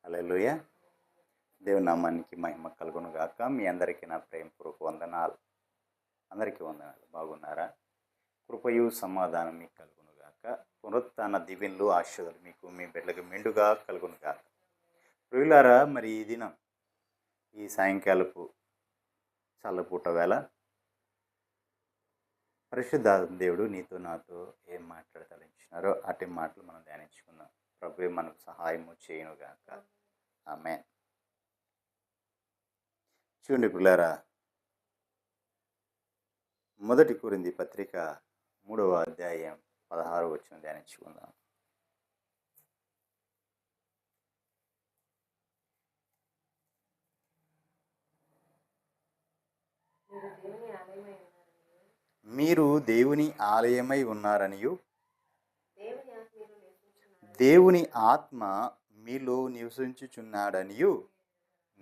హల్లెలూయా. దేవుని నామానికి మహిమ కలుగును గాక. మీ అందరికీ నా ప్రేమపూర్వక వందనాలు. అందరికీ వందనాలు. బాగున్నారా? కృపయు సమాధానం మీకు కలుగును గాక. పునరుత్థాన దీవెనలు ఆశీర్వాదాలు మీకు మీ బిడ్డలకు మెండుగా కలుగును గాక. ప్రియులారా, మరి ఈ దినం ఈ సాయంకాలపు చల్లపూట వేళ పరిశుద్ధ దేవుడు నీతో నాతో ఏం మాట్లాడతలించినారో అటు మాటలు మనం ధ్యానించుకుందాం. ప్రభువే మనకు సహాయము చేయును గాక. ఆమేన్. చూడండి పిల్లారా, మొదటి కొరింథీ పత్రిక 3వ అధ్యాయం 16వ వచనం ధ్యానించుకుందాం. మీరు దేవుని ఆలయమై ఉన్నారనియు దేవుని ఆత్మ మీలో నివసించుచున్నాడనియు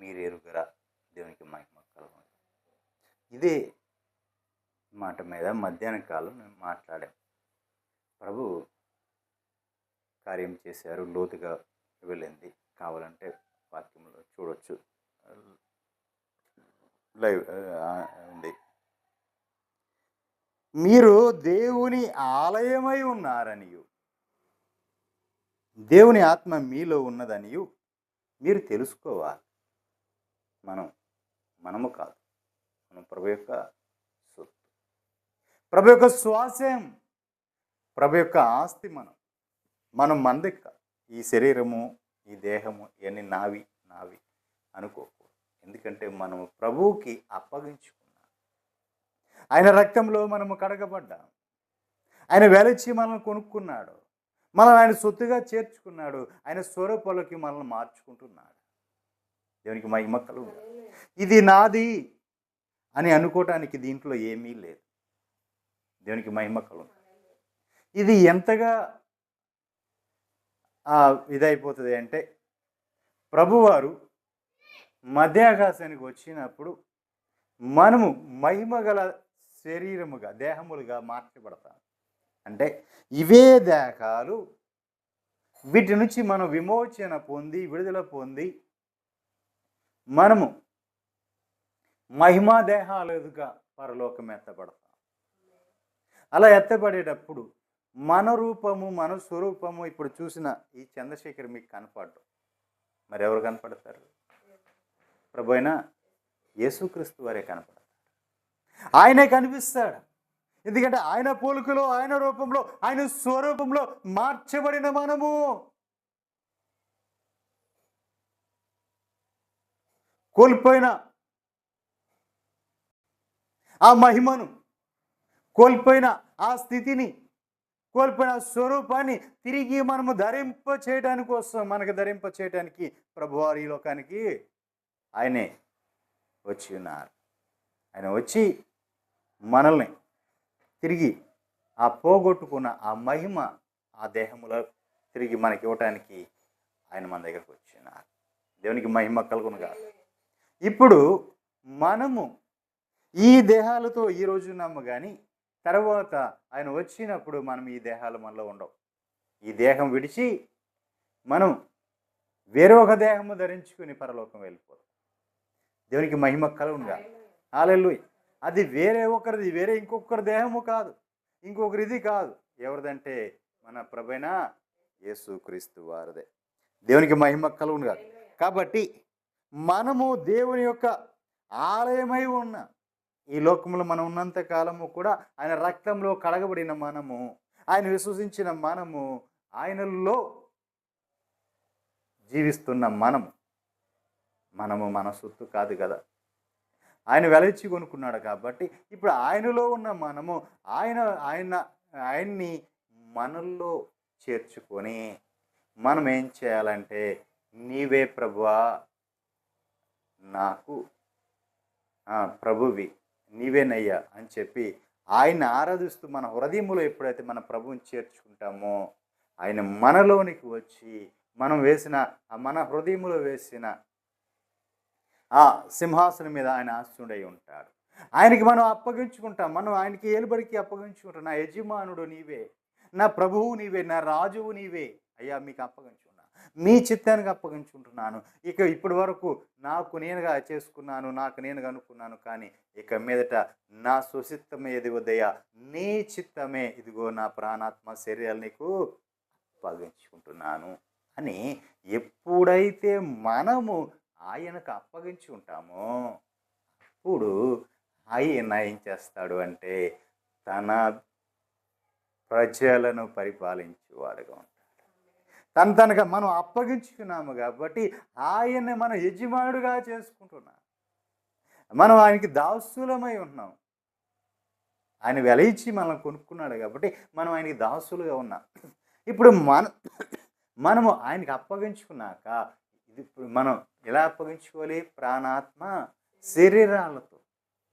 మీరు ఎరుగరా. దేవునికి మహిమ కలుగును. ఇదే మాట మీద మధ్యాహ్న కాలం మేము మాట్లాడాం. ప్రభు కార్యం చేశారు, లోతుగా వెళ్ళింది. కావాలంటే వాక్యంలో చూడొచ్చు, లైవ్ ఉంది. మీరు దేవుని ఆలయమై ఉన్నారనియు దేవుని ఆత్మ మీలో ఉన్నదనియు మీరు తెలుసుకోవాలి. మనము కాదు, మనం ప్రభు యొక్క సొత్తు, ప్రభు యొక్క శ్వాసం, ప్రభు యొక్క ఆస్తి. మనం మంది కాదు. ఈ శరీరము, ఈ దేహము ఇవన్నీ నావి అనుకోకూడదు. ఎందుకంటే మనము ప్రభువుకి అప్పగించుకున్నాం. ఆయన రక్తంలో మనము కడగబడ్డాం. ఆయన వెలచి మనల్ని కొనుక్కున్నాడు. మనల్ని ఆయన సొత్తుగా చేర్చుకున్నాడు. ఆయన స్వరూపంలోకి మనల్ని మార్చుకుంటున్నాడు. దేవునికి మహిమ కలుగు. ఇది నాది అని అనుకోవటానికి దీంట్లో ఏమీ లేదు. దేవునికి మహిమ కలుగు. ఇది ఎంతగా ఇదైపోతుంది అంటే, ప్రభువారు మధ్యాకాశానికి వచ్చినప్పుడు మనము మహిమ గల శరీరముగా, దేహములుగా మార్చబడతాం. అంటే ఇవే దేహాలు, వీటి నుంచి మనం విమోచన పొంది, విడుదల పొంది, మనము మహిమా దేహాలుగా పరలోకం ఎత్తబడతాం. అలా ఎత్తబడేటప్పుడు మన రూపము, మన స్వరూపము ఇప్పుడు చూసిన ఈ చంద్రశేఖర్ మీకు కనపడ్డు. మరి ఎవరు కనపడతారు? ప్రభు అయిన యేసుక్రీస్తు వారే కనపడతారు. ఆయనే కనిపిస్తాడు. ఎందుకంటే ఆయన పోలికలో, ఆయన రూపంలో, ఆయన స్వరూపంలో మార్చబడిన మనము. కోల్పోయిన ఆ మహిమను, కోల్పోయిన ఆ స్థితిని, కోల్పోయిన స్వరూపాన్ని తిరిగి మనము ధరింప చేయడానికి కోసం, మనకు ధరింప చేయడానికి ప్రభువారు ఈ లోకానికి ఆయనే వచ్చి ఉన్నారు. ఆయన వచ్చి మనల్ని తిరిగి ఆ పోగొట్టుకున్న ఆ మహిమ, ఆ దేహములో తిరిగి మనకి ఇవ్వటానికి ఆయన మన దగ్గరకు వచ్చినారు. దేవునికి మహిమ కలుగునుగా. ఇప్పుడు మనము ఈ దేహాలతో ఈరోజు ఉన్నాము, కానీ తర్వాత ఆయన వచ్చినప్పుడు మనం ఈ దేహాలు మనలో ఉండవు. ఈ దేహం విడిచి మనం వేరే ఒక దేహము ధరించుకుని పరలోకం వెళ్ళిపోతాం. దేవునికి మహిమ కలుగునుగా. హల్లెలూయా. అది వేరే ఒకరిది, వేరే ఇంకొకరి దేహము కాదు, ఇంకొకరిది కాదు. ఎవరిదంటే మన ప్రభువైన యేసుక్రీస్తు వారిదే. దేవునికి మహిమ కలుగునుగా. కాబట్టి మనము దేవుని యొక్క ఆలయమై ఉన్న ఈ లోకంలో మనం ఉన్నంత కాలము కూడా ఆయన రక్తంలో కడగబడిన మనము, ఆయన విశ్వసించిన మనము, ఆయనలో జీవిస్తున్న మనము మన సొత్తు కాదు కదా. ఆయన వెలచి కొనుక్కున్నాడు. కాబట్టి ఇప్పుడు ఆయనలో ఉన్న మనము ఆయన్ని మనల్లో చేర్చుకొని మనం ఏం చేయాలంటే, నీవే ప్రభువా, నాకు ప్రభువి నీవేనయ్యా అని చెప్పి ఆయన్ని ఆరాధిస్తూ మన హృదయములో ఎప్పుడైతే మన ప్రభువుని చేర్చుకుంటామో, ఆయన మనలోనికి వచ్చి మనం వేసిన, మన హృదయములో వేసిన ఆ సింహాసనం మీద ఆయన ఆసీనుడై ఉంటాడు. ఆయనకి మనం అప్పగించుకుంటాం. మనం ఆయనకి ఏలుబడికి అప్పగించుకుంటాం. నా యజమానుడు నీవే, నా ప్రభువు నీవే, నా రాజువు నీవే అయ్యా, మీకు అప్పగించుకున్నా. మీ చిత్తానికి అప్పగించుకుంటున్నాను. ఇక ఇప్పటి వరకు నాకు నేనుగా చేసుకున్నాను, నాకు నేనుగా అనుకున్నాను, కానీ ఇక మీదట నా స్వచిత్తమే ఎదిగొద్దయ్యా, నీ చిత్తమే, ఇదిగో నా ప్రాణాత్మ శరీరాలు నీకు అప్పగించుకుంటున్నాను అని ఎప్పుడైతే మనము ఆయనకు అప్పగించుకుంటామో అప్పుడు ఆయన ఏం చేస్తాడు అంటే తన ప్రజలను పరిపాలించేవాడుగా ఉంటాడు. తనగా మనం అప్పగించుకున్నాము కాబట్టి ఆయన్ని మనం యజమానుడిగా చేసుకుంటున్నాం. మనం ఆయనకి దాసులమై ఉన్నాం. ఆయన వెల ఇచ్చి మనల్ని కొనుక్కున్నాడు కాబట్టి మనం ఆయనకి దాసులుగా ఉన్నాం. ఇప్పుడు మనము ఆయనకి అప్పగించుకున్నాక ఇప్పుడు మనం ఎలా అప్పగించుకోవాలి? ప్రాణాత్మ శరీరాలతో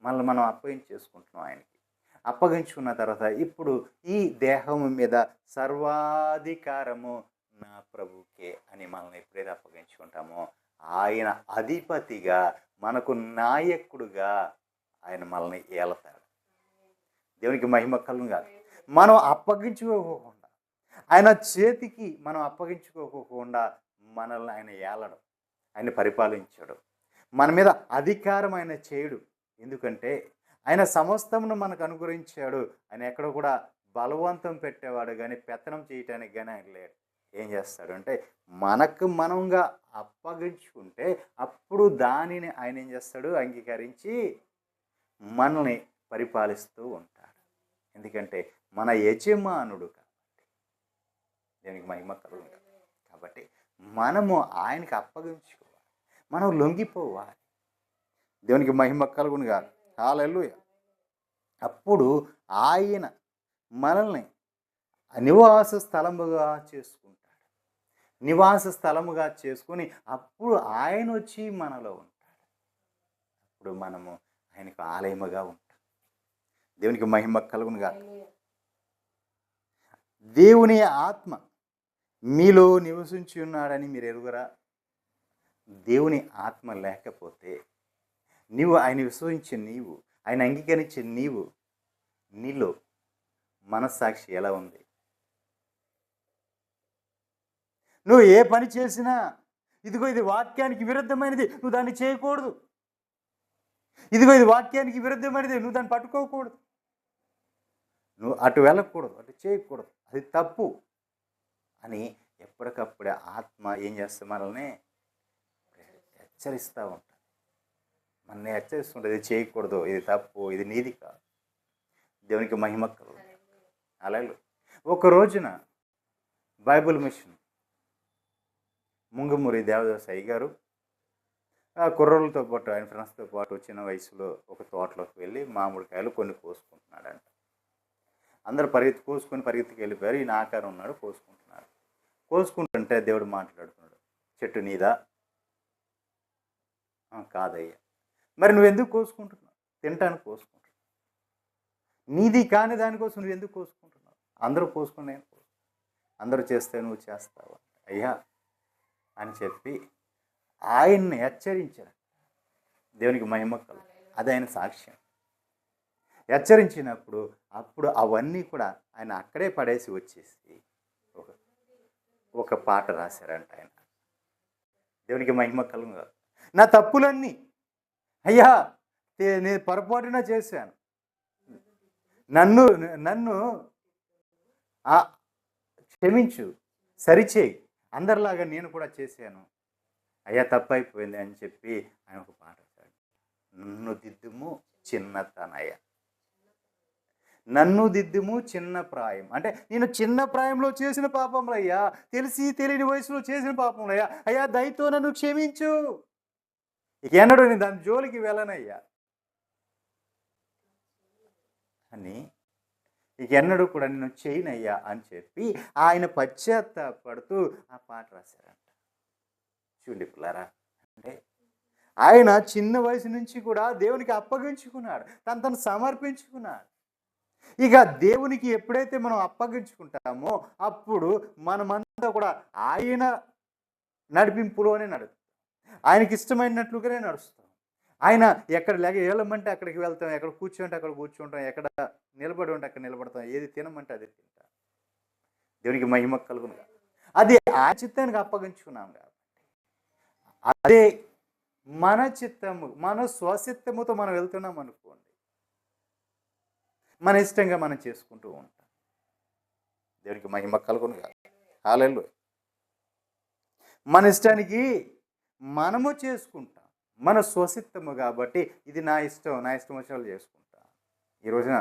మనల్ని మనం అప్పగించేసుకుంటున్నాం ఆయనకి. అప్పగించుకున్న తర్వాత ఇప్పుడు ఈ దేహము మీద సర్వాధికారము నా ప్రభుకే అని మనల్ని ఎప్పుడైతే అప్పగించుకుంటామో ఆయన అధిపతిగా, మనకు నాయకుడుగా ఆయన మనల్ని ఏలతాడు. దేవునికి మహిమ కలుగును గాక. మనం అప్పగించుకోకుండా, ఆయన చేతికి మనం అప్పగించుకోకుండా మనల్ని ఆయన ఏలడం, ఆయన పరిపాలించడం, మన మీద అధికారం ఆయన చేయడు. ఎందుకంటే ఆయన సమస్తమును మనకు అనుగ్రహించాడు. ఆయన ఎక్కడ కూడా బలవంతం పెట్టేవాడు కానీ పెత్తనం చేయటానికి కానీ ఆయన లేడు. ఏం చేస్తాడు అంటే మనకు మనంగా అప్పగించుకుంటే అప్పుడు దానిని ఆయన ఏం చేస్తాడు? అంగీకరించి మనల్ని పరిపాలిస్తూ ఉంటాడు. ఎందుకంటే మన యజమానుడు కాబట్టి. దీనికి మహిమ కలుగును. కాబట్టి మనము ఆయనకి అప్పగించుకోవాలి, మనం లొంగిపోవాలి. దేవునికి మహిమ కలుగును కాదు. హల్లెలూయా. అప్పుడు ఆయన మనల్ని నివాస స్థలముగా చేసుకుంటాడు. నివాస స్థలముగా చేసుకుని అప్పుడు ఆయన వచ్చి మనలో ఉంటాడు. అప్పుడు మనము ఆయనకు ఆలయముగా ఉంటాం. దేవునికి మహిమ కలుగును కాదు. దేవుని ఆత్మ మీలో నివసించి ఉన్నాడని మీరు ఎరుగరా? దేవుని ఆత్మ లేకపోతే నీవు ఆయన విశ్వసించే నీవు, ఆయన అంగీకరించే నీలో మనస్సాక్షి ఎలా ఉంది? నువ్వు ఏ పని చేసినా ఇదిగో ఇది వాక్యానికి విరుద్ధమైనది, నువ్వు దాన్ని చేయకూడదు. ఇదిగో ఇది వాక్యానికి విరుద్ధమైనది, నువ్వు దాన్ని పట్టుకోకూడదు. నువ్వు అటు వెళ్ళకూడదు, అటు చేయకూడదు, అది తప్పు అని ఎప్పటికప్పుడే ఆత్మ ఏం చేస్తే మనల్ని హెచ్చరిస్తూ ఉంటాడు. మనల్ని హెచ్చరిస్తుంటుంది, ఇది చేయకూడదు, ఇది తప్పు, ఇది నీది కాదు. దేవునికి మహిమ కలుగును. అలాగే ఒక రోజున బైబిల్ మిషన్ ముంగుమూరి దేవదాస్ అయ్య గారు ఆ కుర్రోళ్ళతో పాటు ఆయన ఫ్రెండ్స్తో పాటు చిన్న వయసులో ఒక తోటలోకి వెళ్ళి మామిడికాయలు కొన్ని కోసుకుంటున్నాడంట. అందరూ పరిగెత్తుకు వెళ్ళిపోయారు. ఈయన ఆకారం ఉన్నాడు, కోసుకుంటున్నాడు. కోసుకుంటుంటే దేవుడు మాట్లాడుతున్నాడు, చెట్టు నీదా? కాదయ్యా. మరి నువ్వెందుకు కోసుకుంటున్నావు? తినటానికి కోసుకుంటున్నావు. నీది కాని దానికోసం నువ్వు ఎందుకు కోసుకుంటున్నావు? అందరూ కోసుకుని నేను అందరూ చేస్తే నువ్వు చేస్తావు అయ్యా అని చెప్పి ఆయన్ని హెచ్చరించారు. దేవునికి మహిమ కలుగు. అది ఆయన సాక్ష్యం. హెచ్చరించినప్పుడు అప్పుడు అవన్నీ కూడా ఆయన అక్కడే పడేసి వచ్చేసి ఒక పాట రాశారంట ఆయన. దేవునికి మహిమ కలుగు. నా తప్పులన్నీ అయ్యా నేను పొరపాటున చేశాను, నన్ను క్షమించు, సరిచేయి, అందరిలాగా నేను కూడా చేశాను అయ్యా, తప్పైపోయింది అని చెప్పి ఆయన ఒక పాట రాశాడు. నన్ను దిద్దుము చిన్నతనయ్య, నన్ను దిద్దుము చిన్న ప్రాయం. అంటే నేను చిన్న ప్రాయంలో చేసిన పాపములయ్యా, తెలిసి తెలియని వయసులో చేసిన పాపములయ్యా, అయ్యా దయతో నన్ను క్షమించు, ఇక ఎన్నడూ నేను దాని జోలికి వెళ్ళనయ్యా అని, ఇక ఎన్నడూ కూడా నేను చేయనయ్యా అని చెప్పి ఆయన పశ్చాత్తాపడుతూ ఆ పాట రాశారంట. చూడండి పిల్లారా, అంటే ఆయన చిన్న వయసు నుంచి కూడా దేవునికి అప్పగించుకున్నాడు, తను సమర్పించుకున్నాడు. ఇక దేవునికి ఎప్పుడైతే మనం అప్పగించుకుంటామో అప్పుడు మనమంతా కూడా ఆయన నడిపింపులోనే నడుస్తాం, ఆయనకి ఇష్టమైనట్లుగానే నడుస్తాం. ఆయన ఎక్కడ వెళ్ళమంటే అక్కడికి వెళ్తాం, ఎక్కడ కూర్చోంటే అక్కడ కూర్చుంటాం, ఎక్కడ నిలబడి ఉంటే అక్కడ నిలబడతాం, ఏది తినమంటే అది తింటాం. దేవునికి మహిమ కలుగును. అది ఆ చిత్తానికి అప్పగించుకున్నాం కాబట్టి అదే మన చిత్తము, మన స్వచిత్తముతో మనం వెళ్తున్నాం అనుకోండి, మన ఇష్టంగా మనం చేసుకుంటూ ఉంటాం. దేవునికి మహిమ కలుగును కాదు. హల్లెలూయా. మన ఇష్టానికి మనము చేసుకుంటాం, మన స్వచిత్తము కాబట్టి ఇది నా ఇష్టం, నా ఇష్టం వచ్చినట్లు చేసుకుంటా. ఈ రోజున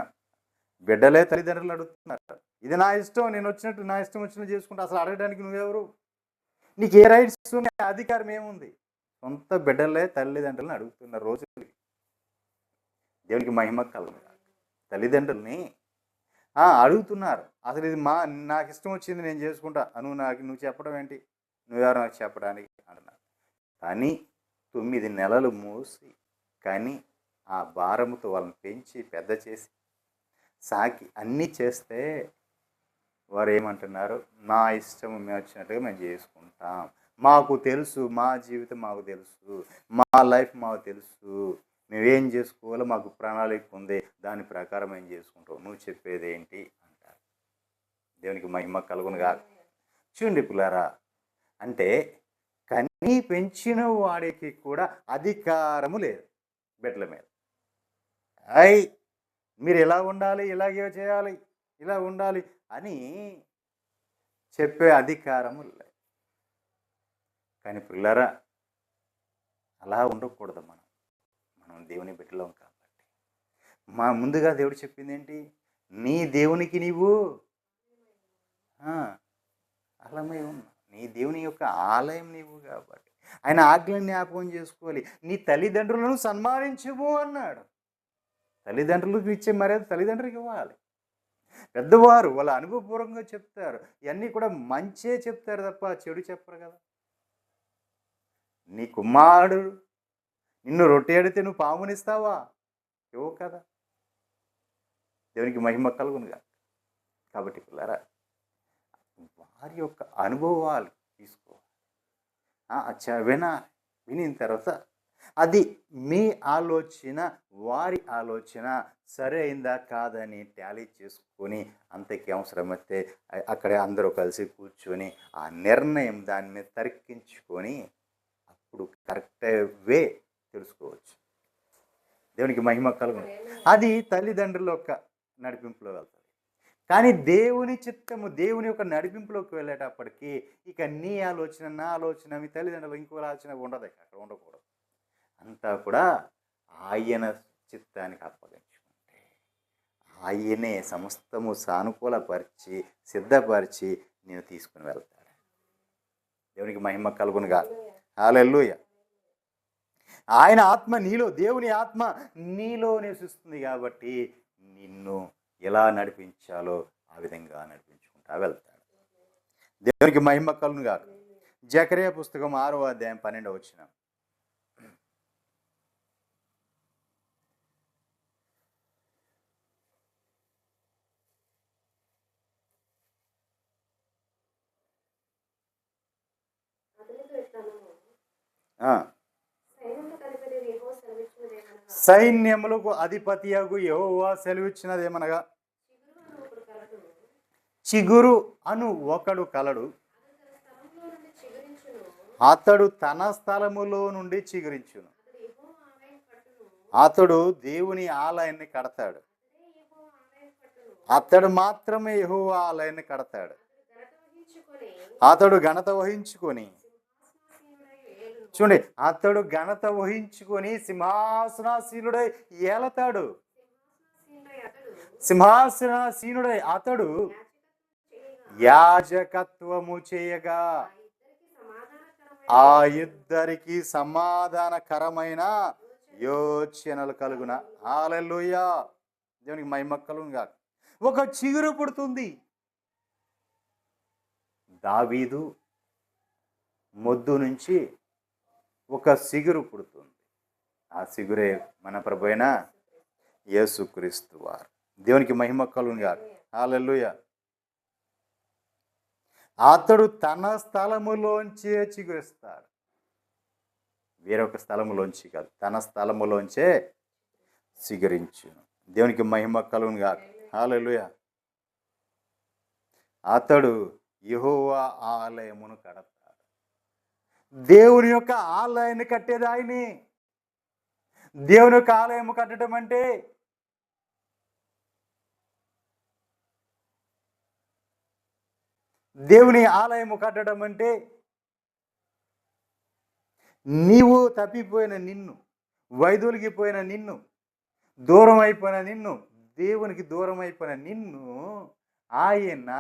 బిడ్డలే తల్లిదండ్రులు అడుగుతున్నారు, ఇది నా ఇష్టం, నేను వచ్చినట్టు నా ఇష్టం వచ్చినట్టు చేసుకుంటా. అసలు అడగడానికి నువ్వెవరు? నీకు ఏ రైట్స్ ఉన్నాయి, అధికారం ఏముంది? సొంత బిడ్డలే తల్లిదండ్రులను అడుగుతున్న రోజులు. దేవునికి మహిమ కలుగును. తల్లిదండ్రుల్ని అడుగుతున్నారు, అసలు ఇది నాకు ఇష్టం వచ్చింది నేను చేసుకుంటా, నువ్వు చెప్పడం ఏంటి, నువ్వెవరు నాకు చెప్పడానికి అంటున్నారు. కానీ 9 నెలలు మూసి కానీ ఆ భారముతో వాళ్ళని పెంచి పెద్ద చేసి సాకి అన్నీ చేస్తే వారు ఏమంటున్నారు, మా ఇష్టం మేము వచ్చినట్టుగా మేము చేసుకుంటాం, మాకు తెలుసు, మా జీవితం మాకు తెలుసు, మా లైఫ్ మాకు తెలుసు, మేమేం చేసుకోవాలో మాకు ప్రణాళిక ఉంది, దాని ప్రకారం ఏం చేసుకుంటాం, నువ్వు చెప్పేది ఏంటి అంటారు. దేవునికి మహిమ కలుగునుగా. చూడండి పిల్లారా, అంటే కన్నీ పెంచిన వాడికి కూడా అధికారము లేదు బిడ్డల మీద. మీరు ఎలా ఉండాలి, ఇలాగే చేయాలి, ఇలా ఉండాలి అని చెప్పే అధికారము లేదు. కానీ పిల్లరా, అలా ఉండకూడదు. మనం దేవుని బిడ్డలం కాబట్టి ముందుగా దేవుడు చెప్పింది ఏంటి, నీ దేవునికి నీవు అలమై ఉన్నా, నీ దేవుని యొక్క ఆలయం నీవు కాబట్టి ఆయన ఆజ్ఞలను జ్ఞాపకం చేసుకోవాలి. నీ తల్లిదండ్రులను సన్మానించుము అన్నాడు. తల్లిదండ్రులకు ఇచ్చే మర్యాద తల్లిదండ్రులకు ఇవ్వాలి. పెద్దవారు వాళ్ళ అనుభవపూర్వకంగా చెప్తారు, ఇవన్నీ కూడా మంచే చెప్తారు తప్ప చెడు చెప్పరు కదా. నీ కుమారుడు నిన్ను రొట్టె అడిగితే నువ్వు పామునిస్తావా? ఇవ్వవు కదా. దేవునికి మహిమ కలుగునుగా. కాబట్టి పిల్లరా, వారి యొక్క అనుభవాలు తీసుకోవాలి, వినిన తర్వాత అది మీ ఆలోచన, వారి ఆలోచన సరే అయిందా కాదని టాలీ చేసుకొని అంతకి అవసరమైతే అక్కడే అందరూ కలిసి కూర్చొని ఆ నిర్ణయం దాని మీద తర్కించుకొని అప్పుడు కరెక్ట్ వే తెలుసుకోవచ్చు. దేవునికి మహిమ కలుగును. అది తల్లిదండ్రుల యొక్క నడిపింపులో వెళ్తుంది. కానీ దేవుని చిత్తము, దేవుని యొక్క నడిపింపులోకి వెళ్ళేటప్పటికీ ఇక నీ ఆలోచన, నా ఆలోచన, మీ తల్లిదండ్రులు ఇంకో ఆలోచన ఉండదు, అక్కడ ఉండకూడదు. అంతా కూడా ఆయన చిత్తానికి అప్పగించుకుంటే ఆయనే సమస్తము సానుకూలపరిచి సిద్ధపరిచి నేను తీసుకుని వెళ్తాడు. దేవునికి మహిమ కలుగునుగా. హల్లెలూయా. ఆయన ఆత్మ నీలో, దేవుని ఆత్మ నీలో నివసిస్తుంది కాబట్టి నిన్ను ఎలా నడిపించాలో ఆ విధంగా నడిపించుకుంటా వెళ్తాడు. దేవునికి మహిమ కలుగునుగా. జకరియా పుస్తకం 6వ అధ్యాయం 12వ వచనం. సైన్యములకు అధిపతియగు యెహోవా సెలవిచ్చినదేమనగా, చిగురు అను ఒకడు కలడు, అతడు తన స్థలములో నుండి చిగురించును. అతడు దేవుని ఆలయాన్ని కడతాడు. అతడు మాత్రమే యెహోవా ఆలయాన్ని కడతాడు. అతడు ఘనత వహించుకొని, చూడండి, అతడు ఘనత వహించుకొని సింహాసనాసీనుడై ఏలతాడు. సింహాసనాసీనుడై అతడు యాజకత్వము చేయగా ఆ ఇద్దరికి సమాధానకరమైన యోచనలు కలుగున. హల్లెలూయా. దేవునికి మహిమ కలుగునుగా. ఒక చిగురు పుడుతుంది. దావీదు మొద్దు నుంచి ఒక చిగురు పుడుతుంది. ఆ చిగురే మన ప్రభువైన యేసుక్రీస్తు వారు. దేవునికి మహిమ కలుగునుగా. హల్లెలూయా. అతడు తన స్థలములోంచే చిగురిస్తాడు, వేరొక స్థలములోంచి కాదు, తన స్థలములోంచే చిగురించును. దేవునికి మహిమ కలుగునుగా. హల్లెలూయా. అతడు యెహోవా ఆలయమును కడతాడు. దేవుని యొక్క ఆలయాన్ని కట్టేది ఆయనే. దేవుని యొక్క ఆలయము కట్టడం అంటే దేవుని ఆలయము కట్టడం అంటే నీవు తప్పిపోయిన నిన్ను, వైదొలిగిపోయిన నిన్ను, దూరం అయిపోయిన నిన్ను, దేవునికి దూరం అయిపోయిన నిన్ను ఆయన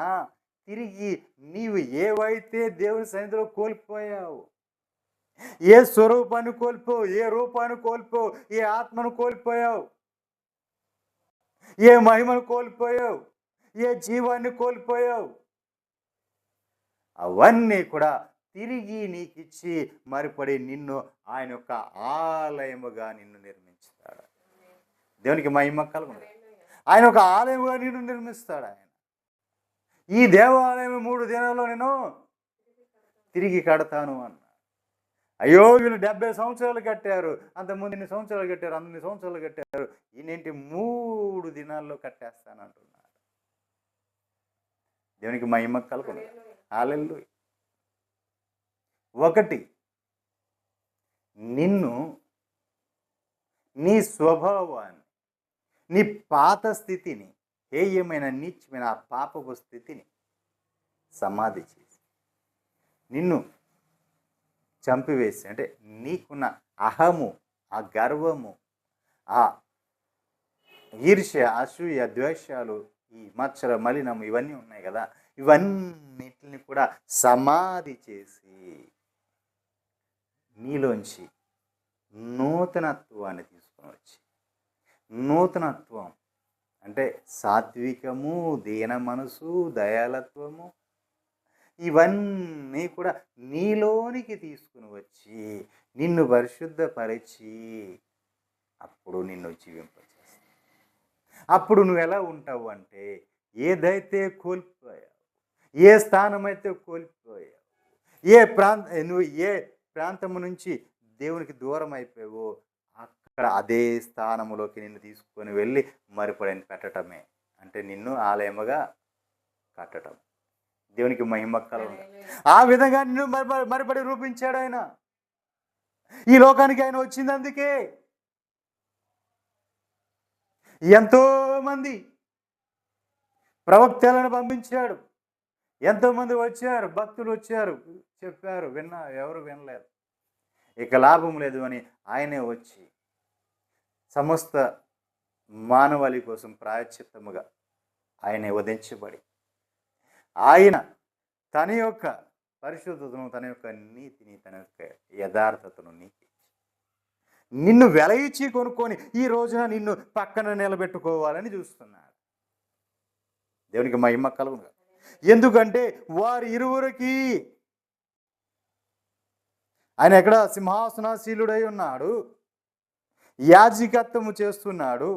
తిరిగి నీవు ఏవైతే దేవుని సన్నిధిలో కోల్పోయావు, ఏ స్వరూపాన్ని కోల్పోవు, ఏ రూపాన్ని కోల్పోవు, ఏ ఆత్మను కోల్పోయావు, ఏ మహిమను కోల్పోయావు, ఏ జీవాన్ని కోల్పోయావు, అవన్నీ కూడా తిరిగి నీకిచ్చి మరిపడి నిన్ను ఆయన యొక్క ఆలయముగా నిన్ను నిర్మించుతాడు. దేవునికి మహిమ కలుగును. ఆయన ఒక ఆలయముగా నిన్ను నిర్మిస్తాడు. ఆయన ఈ దేవాలయం 3 దినాల్లో నేను తిరిగి కడతాను అన్నాడు. అయ్యో వీళ్ళు 70 సంవత్సరాలు కట్టారు, అంతకుముందు ఇన్ని సంవత్సరాలు కట్టారు, అన్ని సంవత్సరాలు కట్టారు, ఈయనేంటి 3 దినాల్లో కట్టేస్తాను అంటున్నాడు. దేవునికి మహిమ కలుగును. హల్లెలూయా. 1, నిన్ను, నీ స్వభావాన్ని, నీ పాత స్థితిని, హేయమైన నీచమైన ఆ పాపపు స్థితిని సమాధి చేసి నిన్ను చంపివేసి, అంటే నీకున్న అహము, ఆ గర్వము, ఆ ఈర్ష్య, అసూయ, ద్వేషాలు, ఈ మత్సర మలినము ఇవన్నీ ఉన్నాయి కదా, ఇవన్నిటిని కూడా సమాధి చేసి నీలోంచి నూతనత్వాన్ని తీసుకొని వచ్చి, నూతనత్వం అంటే సాత్వికము, దీన మనసు, దయాలత్వము, ఇవన్నీ కూడా నీలోనికి తీసుకుని వచ్చి నిన్ను పరిశుద్ధపరిచి అప్పుడు నిన్ను జీవింపచేస్తావు. అప్పుడు నువ్వు ఎలా ఉంటావు అంటే, ఏదైతే కోల్పోయావు, ఏ స్థానమైతే కోల్పోయావు, నువ్వు ఏ ప్రాంతము నుంచి దేవునికి దూరం అయిపోయావో అక్కడ అదే స్థానములోకి నిన్ను తీసుకొని వెళ్ళి మరిపడిని పెట్టడమే, అంటే నిన్ను ఆలయముగా కట్టడం. దేవునికి మహిమ కలుగును. ఆ విధంగా నిన్ను మరిపడి రూపించాడు ఆయన. ఈ లోకానికి ఆయన వచ్చింది అందుకే. ఎంతోమంది ప్రవక్తలను పంపించాడు, ఎంతోమంది వచ్చారు, భక్తులు వచ్చారు, చెప్పారు, ఎవరు వినలేదు. ఇక లాభం లేదు అని ఆయనే వచ్చి సమస్త మానవాళి కోసం ప్రాయశ్చిత్తముగా ఆయనే వధించబడి ఆయన తన యొక్క పరిశుద్ధతను, తన యొక్క నీతిని, తన యొక్క యథార్థతను నీకు నిన్ను వెల ఇచ్చి కొనుక్కొని ఈ రోజున నిన్ను పక్కన నిలబెట్టుకోవాలని చూస్తున్నాడు. దేవునికి మహిమ కలుగును. ఎందుకంటే వారి ఇరువురికి ఆయన ఎక్కడ సింహాసనాశీలుడై ఉన్నాడు, యాజకత్వము చేస్తున్నాడు.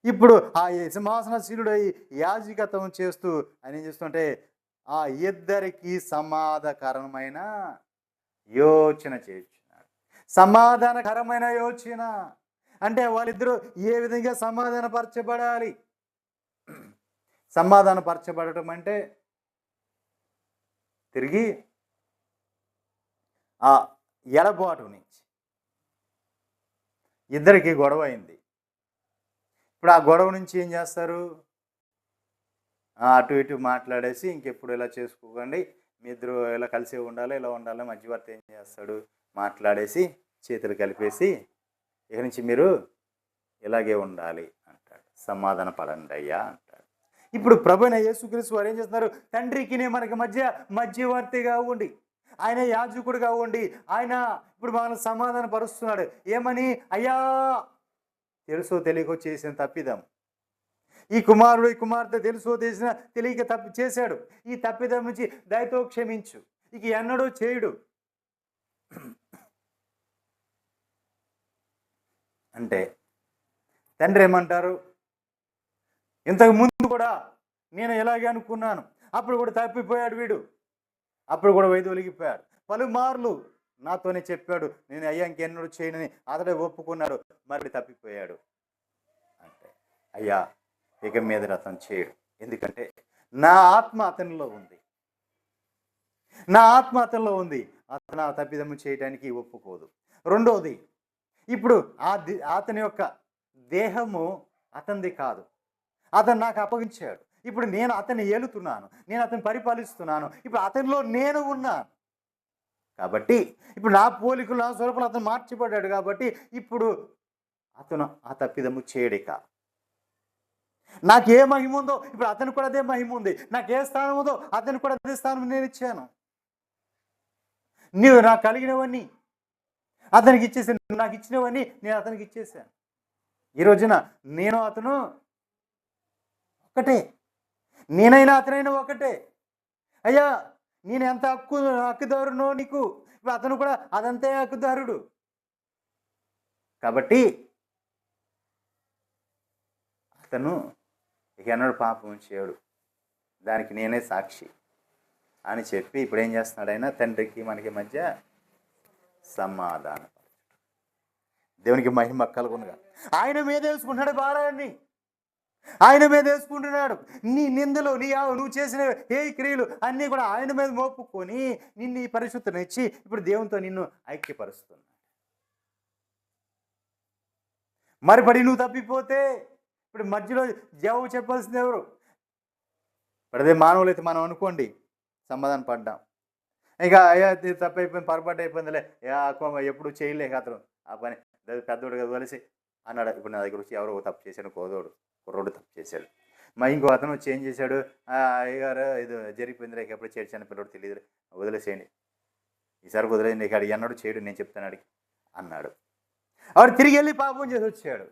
ఇప్పుడు ఆ సింహాసనశీలుడై యాజకత్వం చేస్తూ ఆయన ఏం చేస్తుంటే ఆ ఇద్దరికి సమాధానకరమైన యోచన చేస్తున్నాడు. సమాధానకరమైన యోచన అంటే వాళ్ళిద్దరూ ఏ విధంగా సమాధానపరచబడాలి. సమాధానపరచబడటం అంటే తిరిగి ఆ ఎడబాటు నుంచి ఇద్దరికి గొడవ అయింది. ఇప్పుడు ఆ గొడవ నుంచి ఏం చేస్తారు, అటు ఇటు మాట్లాడేసి ఇంకెప్పుడు ఇలా చేసుకోకండి, మీ ఇద్దరు ఇలా కలిసే ఉండాలి, ఇలా ఉండాలి. మధ్యవర్తి ఏం చేస్తాడు, మాట్లాడేసి చేతులు కలిపేసి ఇక నుంచి మీరు ఇలాగే ఉండాలి అంటాడు. సమాధాన పడండి అయ్యా అంటాడు. ఇప్పుడు ప్రభువైన యేసుక్రీస్తు వారు ఏం చేస్తున్నారు, తండ్రికి మనకి మధ్యవర్తిగా ఉండి, ఆయన యాజకుడుగా ఉండి ఆయన ఇప్పుడు మనల్ని సమాధాన పరుస్తున్నాడు. ఏమని, అయ్యా తెలుసో తెలియకో చేసిన తప్పిదం, ఈ కుమారుడు ఈ కుమార్తె తెలుసో తెలియక తప్పు చేశాడు, ఈ తప్పిదం నుంచి దయతో క్షమించు, ఇక ఎన్నడూ చేయుడు అంటే తండ్రి ఏమంటారు, ఇంతకు ముందు కూడా నేను ఇలాగే అనుకున్నాను, అప్పుడు కూడా తప్పిపోయాడు వీడు, అప్పుడు కూడా వైదొలిగిపోయాడు, పలుమార్లు నాతోనే చెప్పాడు, నేను అయ్యా ఇంకెన్నడూ చేయనని అతడే ఒప్పుకున్నాడు, మరి తప్పిపోయాడు అంటే అయ్యా ఇక మీద అతను చేయడు, ఎందుకంటే నా ఆత్మ అతనిలో ఉంది, నా ఆత్మ అతనిలో ఉంది, అతను ఆ తప్పిదము చేయడానికి ఒప్పుకోదు. రెండవది, ఇప్పుడు అతని యొక్క దేహము అతనిది కాదు, అతను నాకు అప్పగించాడు. ఇప్పుడు నేను అతన్ని ఏలుతున్నాను, నేను అతన్ని పరిపాలిస్తున్నాను. ఇప్పుడు అతనిలో నేను ఉన్నాను కాబట్టి, ఇప్పుడు నా పోలికలు నా స్వరూపంలో అతను మార్చిపడ్డాడు కాబట్టి ఇప్పుడు అతను ఆ తప్పిదము చేయడిక. నాకే మహిమ ఉందో ఇప్పుడు అతనికి కూడా అదే మహిమ ఉంది. నాకే స్థానం ఉందో అతనికి కూడా అదే స్థానం నేను ఇచ్చాను. నీవు నాకు కలిగినవన్నీ అతనికి ఇచ్చేసాను, నువ్వు నాకు ఇచ్చినవన్నీ నేను అతనికి ఇచ్చేసాను. ఈ రోజున నేను అతను ఒకటే, నేనైనా అతనైనా ఒకటే. అయ్యా నేను ఎంత హక్కుదారునో నీకు, ఇప్పుడు అతను కూడా అదంతే హక్కుదారుడు. కాబట్టి అతను ఇక ఎన్నడూ పాపం చేయడు, దానికి నేనే సాక్షి అని చెప్పి ఇప్పుడు ఏం చేస్తున్నాడు ఆయన? తండ్రికి మనకి మధ్య సమాధానం. దేవునికి మహిమ కలుగునుగా. ఆయన మీద వేసుకుంటున్నాడు భారాన్ని, ఆయన మీద వేసుకుంటున్నాడు. నీ నిందలు, నువ్వు చేసిన ఏ క్రియలు అన్నీ కూడా ఆయన మీద మోపుకొని నిన్ను ఈ పరిశుద్ధనిచ్చి ఇప్పుడు దేవునితో నిన్ను ఐక్యపరుస్తున్నాడు. మరిపడి నువ్వు తప్పిపోతే ఇప్పుడు మధ్యలో జవాబు చెప్పాల్సింది ఎవరు? ఇప్పుడు అదే మానవులైతే మనం అనుకోండి సమాధానం పడ్డాం, ఇక అయ్యా తప్పైపోయింది, పొరపాటు అయిపోయిందిలే, ఎప్పుడు చేయలేక అతను ఆ పని పెద్దోడు కదా వలిసి అన్నాడు. ఇప్పుడు నా దగ్గర వచ్చి ఎవరో తప్పు చేశాడు, కుర్రోడు తప్పు చేశాడు. ఇంకో అతను వచ్చి ఏం చేశాడు? అయ్యగారు ఇది జరిగిపోయింది, లేక ఎప్పుడు చేర్చాను పిల్లడు తెలియదు, వదిలేసేయండి, ఈసారి వదిలేయండి, ఇక ఎన్నడూ చేయడు, నేను చెప్తాను అడిగి అన్నాడు. ఆవిడ తిరిగి వెళ్ళి పాపం చేసి వచ్చాడు.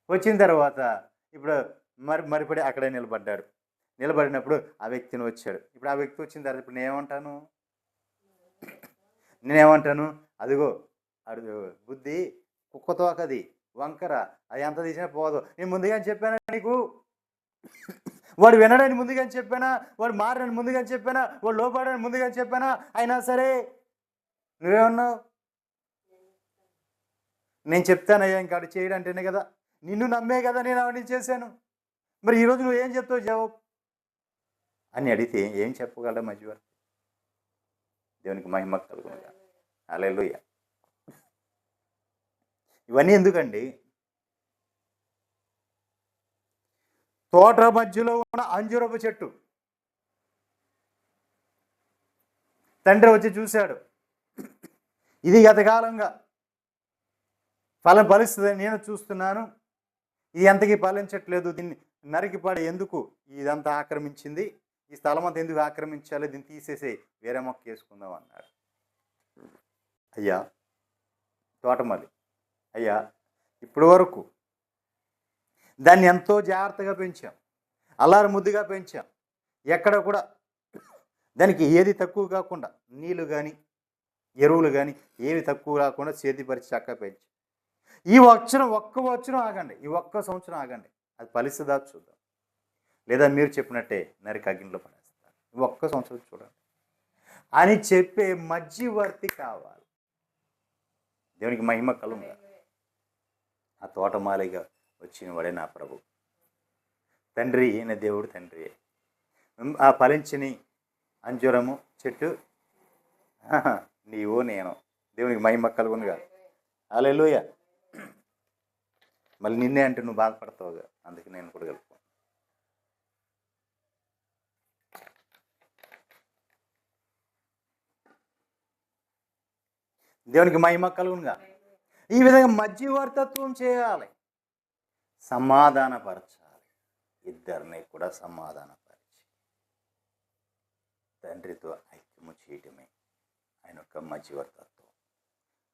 వచ్చిన తర్వాత ఇప్పుడు మరిపడి అక్కడే నిలబడ్డాడు. నిలబడినప్పుడు ఆ వ్యక్తిని వచ్చాడు. ఇప్పుడు ఆ వ్యక్తి వచ్చిన తర్వాత ఇప్పుడు నేనేమంటాను? అదిగో అడుగు బుద్ధి కుక్కతోకది, వంకర, అది ఎంత తీసినా పోదు. నేను ముందుగానే చెప్పానా నీకు? వాడు వినడని ముందుగానే చెప్పానా? వాడు మారని ముందుగానే చెప్పానా? వాడు లోపడని ముందుగానే చెప్పానా? అయినా సరే నువ్వేమన్నావు? నేను చెప్తానయ్యా ఇంకా అడు చేయడంటేనే కదా, నిన్ను నమ్మే కదా నేను అవన్నీ చేశాను, మరి ఈరోజు నువ్వు ఏం చెప్తావు జవాబు అని అడిగితే ఏం చెప్పగలరా మధ్యవర్తి? దేవునికి మహిమ కలుగునుగా. హల్లెలూయా. ఇవన్నీ ఎందుకండి? తోట మధ్యలో ఉన్న అంజూరపు చెట్టు తండ్రి వచ్చి చూశాడు, ఇది గతకాలంగా ఫలం ఫలిస్తుందని నేను చూస్తున్నాను, ఇది ఎంతకీ ఫలించట్లేదు, దీన్ని నరికిపాడి ఎందుకు ఇదంతా ఆక్రమించింది, ఈ స్థలం అంతా ఎందుకు ఆక్రమించాలి, దీన్ని తీసేసి వేరే మొక్క వేసుకుందాం అన్నాడు. అయ్యా తోటమల్లి, అయ్యా ఇప్పటి వరకు దాన్ని ఎంతో జాగ్రత్తగా పెంచాం, అల్లారు ముద్దుగా పెంచాం, ఎక్కడ కూడా దానికి ఏది తక్కువ కాకుండా నీళ్లు కానీ ఎరువులు కానీ ఏవి తక్కువ కాకుండా సేద్యపరిచి చక్కగా పెంచాం. ఈ ఒక్క వచ్చరం ఆగండి, ఈ ఒక్క సంవత్సరం ఆగండి, అది ఫలిస్తుందా చూద్దాం, లేదా మీరు చెప్పినట్టే నరికి అగ్నిలో పడేస్తారు, ఒక్క సంవత్సరం చూడండి అని చెప్పే మధ్యవర్తి కావాలి. దేవునికి మహిమ కలుగుగా. ఆ తోటమాలిగా వచ్చిన వాడే నా ప్రభు. తండ్రి ఈయన దేవుడు తండ్రి. ఆ ఫలించని అంజూరము చెట్టు నీవు నేను. దేవునికి మహిమ కలుగునుగా. హల్లెలూయా. మళ్ళీ నిన్నే అంటే నువ్వు బాధపడతావుగా, అందుకే నేను కూడా కలుపు. దేవునికి మహిమ కలుగునుగా. ఈ విధంగా మధ్యవర్తత్వం చేయాలి, సమాధానపరచాలి, ఇద్దరిని కూడా సమాధానపరిచి తండ్రితో ఐక్యము చేయటమే ఆయన యొక్క మధ్యవర్తత్వం.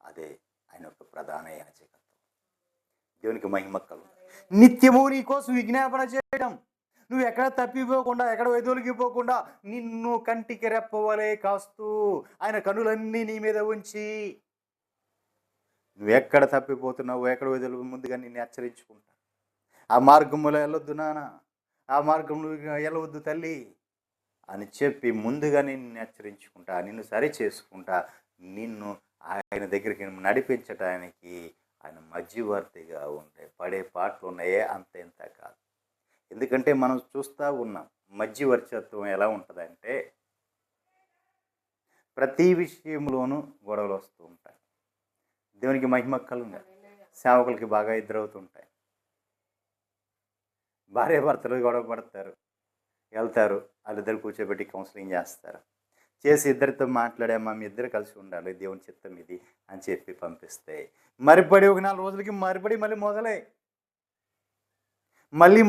అదే ఆయన యొక్క ప్రధాన యాజకత్వం. దేవునికి మహిమ కలుగు. నిత్యము నీ కోసం విజ్ఞాపన చేయడం, నువ్వు ఎక్కడ తప్పిపోకుండా, ఎక్కడ వెదొలిగిపోకుండా నిన్ను కంటికి రెప్పవలే కాస్తూ ఆయన కనులన్నీ నీ మీద ఉంచి, నువ్వు ఎక్కడ తప్పిపోతున్నావు, ఎక్కడ వెదొలుగు ముందుగా నిన్ను హెచ్చరించుకుంటా. ఆ మార్గంలో వెళ్ళొద్దు నాన్న, ఆ మార్గంలో వెళ్ళవద్దు తల్లి అని చెప్పి ముందుగా నిన్ను హెచ్చరించుకుంటా, నిన్ను సరి చేసుకుంటా, నిన్ను ఆయన దగ్గరికి నడిపించడానికి ఆయన మధ్యవర్తిగా ఉంటే పడే పాటలు ఉన్నాయే అంత ఇంత కాదు. ఎందుకంటే మనం చూస్తూ ఉన్నాం మధ్యవర్తిత్వం ఎలా ఉంటుందంటే, ప్రతి విషయంలోనూ గొడవలు వస్తూ ఉంటాయి. దేవునికి మహిమ కలుగుగా. సేవకులకి బాగా ఎదురవుతుంటాయి. భార్యాభర్తలు గొడవ పడతారు, వెళ్తారు, వాళ్ళిద్దరు కూర్చోబెట్టి కౌన్సిలింగ్ చేస్తారు. చేసి ఇద్దరితో మాట్లాడామా, మీ ఇద్దరు కలిసి ఉండాలి, దేవుని చిత్తం ఇది అని చెప్పి పంపిస్తే మరిపడి ఒక 4 రోజులకి మరిపడి మళ్ళీ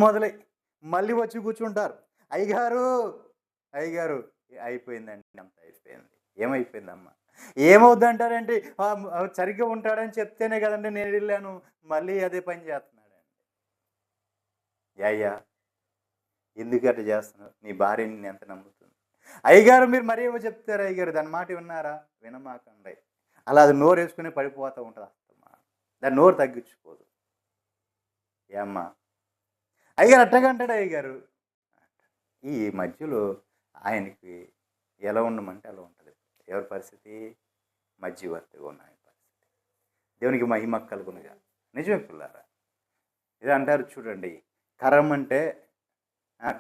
మొదలై మళ్ళీ వచ్చి కూర్చుంటారు. అయ్యగారు అయిపోయిందండి, అంత అయిపోయింది. ఏమైపోయిందమ్మా? ఏమవుద్ది అంటారంటే సరిగ్గా ఉంటాడని చెప్తేనే కదండి నేను వెళ్ళాను, మళ్ళీ అదే పని చేస్తున్నాడండి. యాయ్యా ఎందుకు అట్లా చేస్తున్నావు? నీ భార్యని నేను ఎంత నమ్ముతుంది? అయ్యగారు మీరు మరీ ఏమో చెప్తారు అయ్యగారు, దాని మాట విన్నారా? వినమాకండి. అలా అది నోరు వేసుకుని పడిపోతూ ఉంటుంది అత్తమ్మా, దాని నోరు తగ్గించుకోదు. ఏమ్మా అయ్యగారు అట్టగంటాడు. అయ్యగారు ఈ మధ్యలో ఆయనకి ఎలా ఉండమంటే అలా ఉంటుంది. ఎవరి పరిస్థితి? మధ్యవర్తిగా ఉన్న ఆయన పరిస్థితి. దేవునికి మహిమ కలుగునుగా. నిజమే పిల్లారా, ఇది అంటారు చూడండి,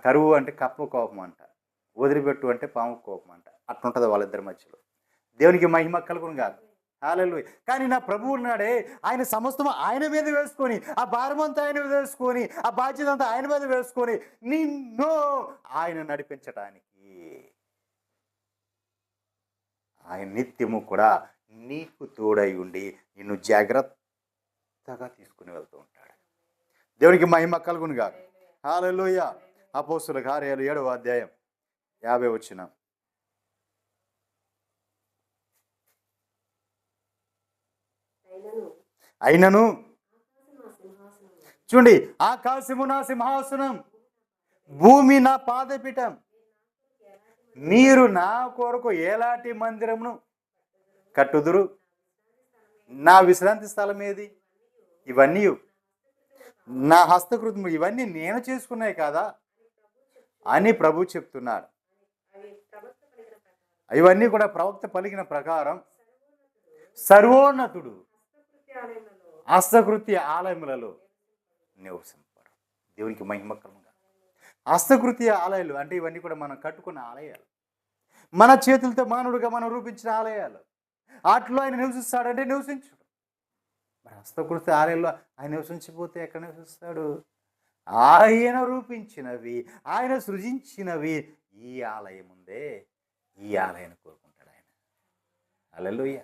కరువు అంటే కప్ప కోపం అంట, వదిలిపెట్టు అంటే పాము కోపం అంట. అట్లుంటుంది వాళ్ళిద్దరి మధ్యలో. దేవునికి మహిమ కలుగునుగా. హల్లెలూయా. కానీ నా ప్రభువు ఉన్నాడే, ఆయన సమస్తం ఆయన మీద వేసుకొని, ఆ భారం అంతా ఆయన మీద వేసుకొని, ఆ బాధ్యత అంతా ఆయన మీద వేసుకొని నిన్ను ఆయన నడిపించటానికి ఆయన నిత్యము కూడా నీకు తోడై ఉండి నిన్ను జాగ్రత్తగా తీసుకుని వెళ్తూ ఉంటాడు. దేవునికి మహిమ కలుగునుగా. హల్లెలూయా. అపోస్తుల కార్యాలు 7వ అధ్యాయం 50 వచనం. అయినను చూడండి, ఆకాశము నా సింహాసనం, భూమి నా పాదపీఠం, మీరు నా కొరకు ఎలాంటి మందిరమును కట్టుదురు? నా విశ్రాంతి స్థలం ఏది? ఇవన్నీ నా హస్తకృతము, ఇవన్నీ నేను చేసుకున్నాయి కాదా అని ప్రభు చెప్తున్నారు. ఇవన్నీ కూడా ప్రవక్త పలికిన ప్రకారం సర్వోన్నతుడు హస్తకృత్య ఆలయములలో నివసింపడు. దేవునికి మహిమ కలుగుగా. హస్తకృత్య ఆలయాలు అంటే ఇవన్నీ కూడా మనం కట్టుకున్న ఆలయాలు, మన చేతులతో మానవుడిగా మనం రూపించిన ఆలయాలు. వాటిలో ఆయన నివసిస్తాడంటే నివసించడు. మరి హస్తకృత్య ఆలయాల్లో ఆయన నివసించిపోతే ఎక్కడ నివసిస్తాడు? ఆయన రూపించినవి, ఆయన సృజించినవి ఈ ఆలయం ఉందే, ఈ ఆలయాన్ని కోరుకుంటాడు ఆయన. హల్లెలూయా.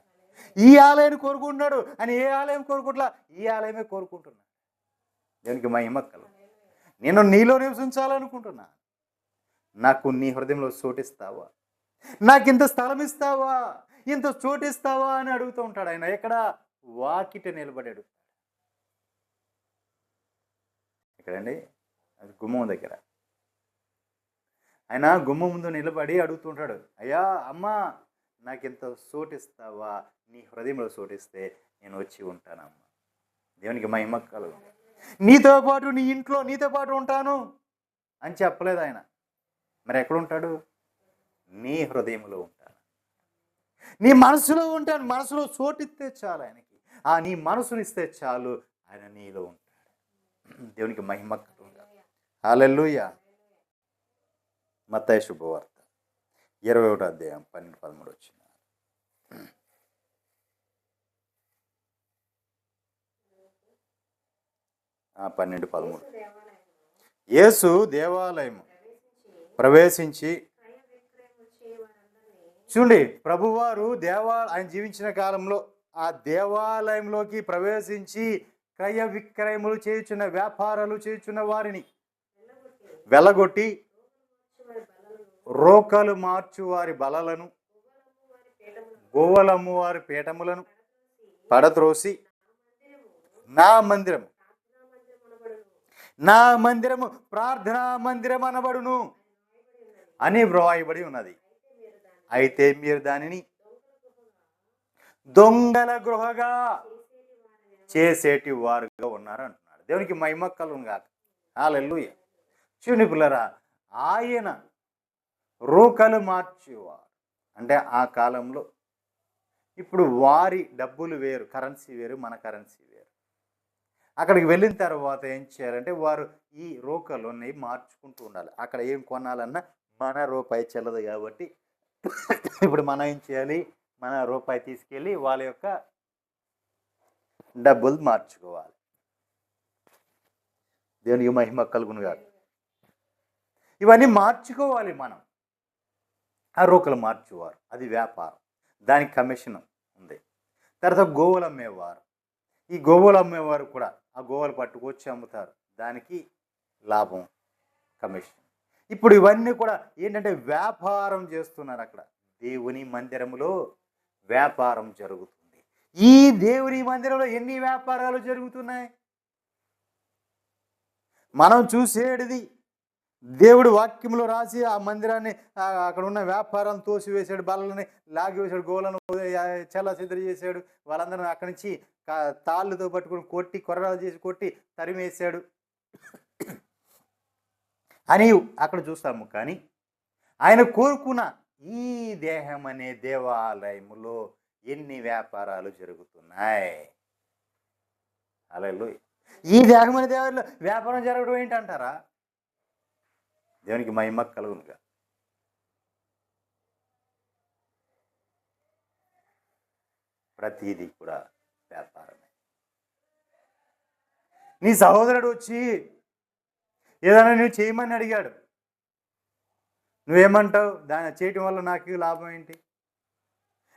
ఈ ఆలయాన్ని కోరుకుంటున్నాడు. ఆయన ఏ ఆలయం కోరుకుంటా? ఈ ఆలయమే కోరుకుంటున్నాడు. దేవునికి మహిమ కలుగు. నేను నీలో నివసించాలనుకుంటున్నా. నాకు నీ హృదయంలో చోటిస్తావా? నాకు ఇంత స్థలం ఇస్తావా, ఇంత చోటిస్తావా అని అడుగుతూ ఉంటాడు ఆయన. ఎక్కడ? వాకిట నిలబడి అడుగుతాడు. ఎక్కడండి? అది గుమ్మం దగ్గర. ఆయన గుమ్మం ముందు నిలబడి అడుగుతుంటాడు, అయ్యా అమ్మా నాకు ఇంత చోటిస్తావా? నీ హృదయంలో చోటిస్తే నేను వచ్చి ఉంటానమ్మా. దేవునికి మహిమ కలుగు. నీతో పాటు నీ ఇంట్లో నీతో పాటు ఉంటాను అని చెప్పలేదు ఆయన. మరి ఎక్కడ ఉంటాడు? నీ హృదయంలో ఉంటాను, నీ మనసులో ఉంటాను. మనసులో చోటిస్తే చాలు ఆయనకి. నీ మనసునిస్తే చాలు, ఆయన నీలో ఉంటాడు. దేవునికి మహిమ కలుగుగా. హల్లెలూయా. మత్తయి శుభవార్త 21వ అధ్యాయం 12-13 వచ్చిన. 12-13. యేసు దేవాలయం ప్రవేశించి, చూడండి ప్రభువారు ఆయన జీవించిన కాలంలో ఆ దేవాలయంలోకి ప్రవేశించి క్రయ విక్రయములు చేయుచున్న, వ్యాపారాలు చేయుచున్న వారిని వెళ్ళగొట్టి, రోకలు మార్చు వారి బలలను, గోవలమ్ము వారి పీఠములను పడత్రోసి నా మందిరము ప్రార్థనా మందిరం అనబడును అని వ్రాయబడి ఉన్నది. అయితే మీరు దానిని దొంగల గృహగా చేసేటి వారుగా ఉన్నారు అంటున్నాడు. దేవునికి మహిమ కలుగుగా. హల్లెలూయా. చూడండి పిల్లరా, ఆయన రోకలు మార్చేవారు అంటే ఆ కాలంలో ఇప్పుడు వారి డబ్బులు వేరు, కరెన్సీ వేరు, మన కరెన్సీ వేరు. అక్కడికి వెళ్ళిన తర్వాత ఏం చేయాలంటే వారు ఈ రోకలు మార్చుకుంటూ ఉండాలి. అక్కడ ఏం కొనాలన్నా మన రూపాయి చెల్లదు కాబట్టి ఇప్పుడు మనం ఏం చేయాలి? మన రూపాయి తీసుకెళ్ళి వాళ్ళ యొక్క డబ్బులు మార్చుకోవాలి. దేవునికి మహిమ కలుగును గాక. ఇవన్నీ మార్చుకోవాలి మనం. ఆ రూకలు మార్చువారు, అది వ్యాపారం, దానికి కమిషన్ ఉంది. తర్వాత గోవులు అమ్మేవారు, ఈ గోవులు అమ్మేవారు కూడా ఆ గోవులు పట్టుకొచ్చి అమ్ముతారు, దానికి లాభం, కమిషన్. ఇప్పుడు ఇవన్నీ కూడా ఏంటంటే వ్యాపారం చేస్తున్నారు. అక్కడ దేవుని మందిరములో వ్యాపారం జరుగుతుంది. ఈ దేవుని మందిరంలో ఎన్ని వ్యాపారాలు జరుగుతున్నాయి? మనం చూసేటిది దేవుడు వాక్యంలో రాసి ఆ మందిరాన్ని అక్కడ ఉన్న వ్యాపారం తోసివేశాడు, బల్లని లాగివేశాడు, గోలను చెల్ల సిద్ధ చేశాడు, వాళ్ళందరూ అక్కడి నుంచి తాళ్ళతో పట్టుకుని కొట్టి, కొర్రాలు చేసి కొట్టి తరిమేశాడు అని అక్కడ చూస్తాము. కానీ ఆయన కోరుకున్న ఈ దేహం అనే దేవాలయములో ఎన్ని వ్యాపారాలు జరుగుతున్నాయి? హల్లెలూయా. ఈ దేహం అనే దేవాలయంలో వ్యాపారం జరగడం ఏంటంటారా? దేవునికి మహిమ కలుగునుగా. ప్రతిదీ కూడా వ్యాపారమే. నీ సహోదరుడు వచ్చి ఏదైనా నువ్వు చేయమని అడిగాడు, నువ్వేమంటావు? దాన్ని చేయటం వల్ల నాకు లాభం ఏంటి,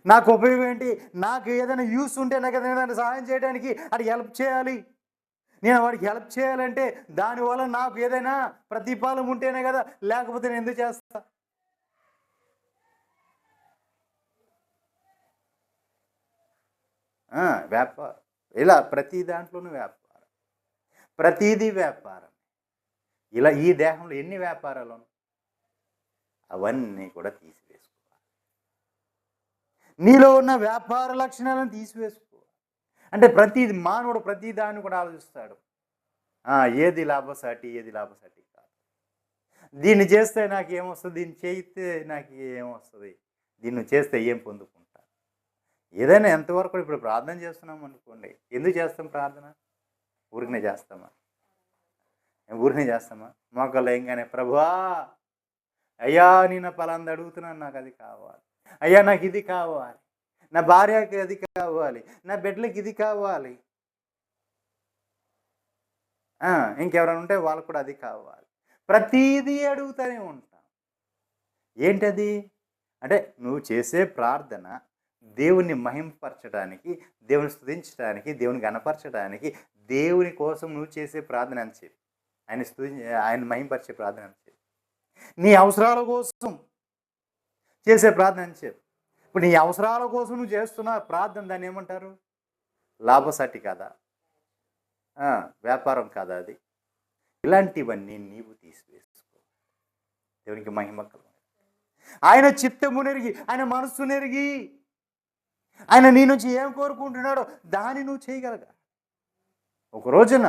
నాకు ఉపయోగం ఏంటి? నాకు ఏదైనా యూస్ ఉంటే నాకు ఏదైనా సహాయం చేయడానికి అది హెల్ప్ చేయాలి. నేను వాడికి హెల్ప్ చేయాలంటే దానివల్ల నాకు ఏదైనా ప్రతిఫలం ఉంటేనే కదా, లేకపోతే నేను ఎందుకు చేస్తా? వ్యాపారం ఇలా ప్రతి దాంట్లోనూ వ్యాపారం, ప్రతిదీ వ్యాపారం. ఇలా ఈ దేహంలో ఎన్ని వ్యాపారాలు ఉన్నాయి? అవన్నీ కూడా తీసివేసుకోవాలి. నీలో ఉన్న వ్యాపార లక్షణాలను తీసివేసుకోవాలి. అంటే ప్రతిది మానవుడు ప్రతి దాన్ని కూడా ఆలోచిస్తాడు, ఏది లాభసాటి, ఏది లాభసాటి కాదు, దీన్ని చేస్తే నాకు ఏమొస్తుంది, దీన్ని చేయితే నాకు ఏమొస్తుంది, దీన్ని చేస్తే ఏం పొందుకుంటా. ఏదైనా ఎంతవరకు ఇప్పుడు ప్రార్థన చేస్తున్నాం అనుకోండి, ఎందుకు చేస్తాం ప్రార్థన? ఊరికనే చేస్తామా? ఊరికనే చేస్తామా? మొక్కలు ఏంగానే ప్రభువా అయ్యా నేను పలాంది అడుగుతున్నాను, నాకు అది కావాలి, అయ్యా నాకు ఇది కావాలి, నా భార్యకి అది కావాలి, నా బిడ్డలకి ఇది కావాలి, ఇంకెవరైనా ఉంటే వాళ్ళకు కూడా అది కావాలి. ప్రతీదీ అడుగుతూనే ఉంటాం. ఏంటది అంటే నువ్వు చేసే ప్రార్థన దేవుని మహింపరచడానికి, దేవుని స్తుతించడానికి, దేవుని గణపరచడానికి, దేవుని కోసం నువ్వు చేసే ప్రార్థన అని చెప్పి, ఆయన మహింపరిచే ప్రార్థన అని చెప్పి, నీ అవసరాల కోసం చేసే ప్రార్థన అని చెప్పి. ఇప్పుడు నీ అవసరాల కోసం నువ్వు చేస్తున్న ప్రార్థన, దాన్ని ఏమంటారు? లాభసాటి కాదా? వ్యాపారం కాదా అది? ఇలాంటివన్నీ నీవు తీసివేసుకో. దేవునికి మహిమ కలుగు. ఆయన చిత్తము నెరిగి, ఆయన మనస్సు నెరిగి, ఆయన నీ నుంచి ఏం కోరుకుంటున్నాడో దాన్ని నువ్వు చేయగలగా. ఒక రోజున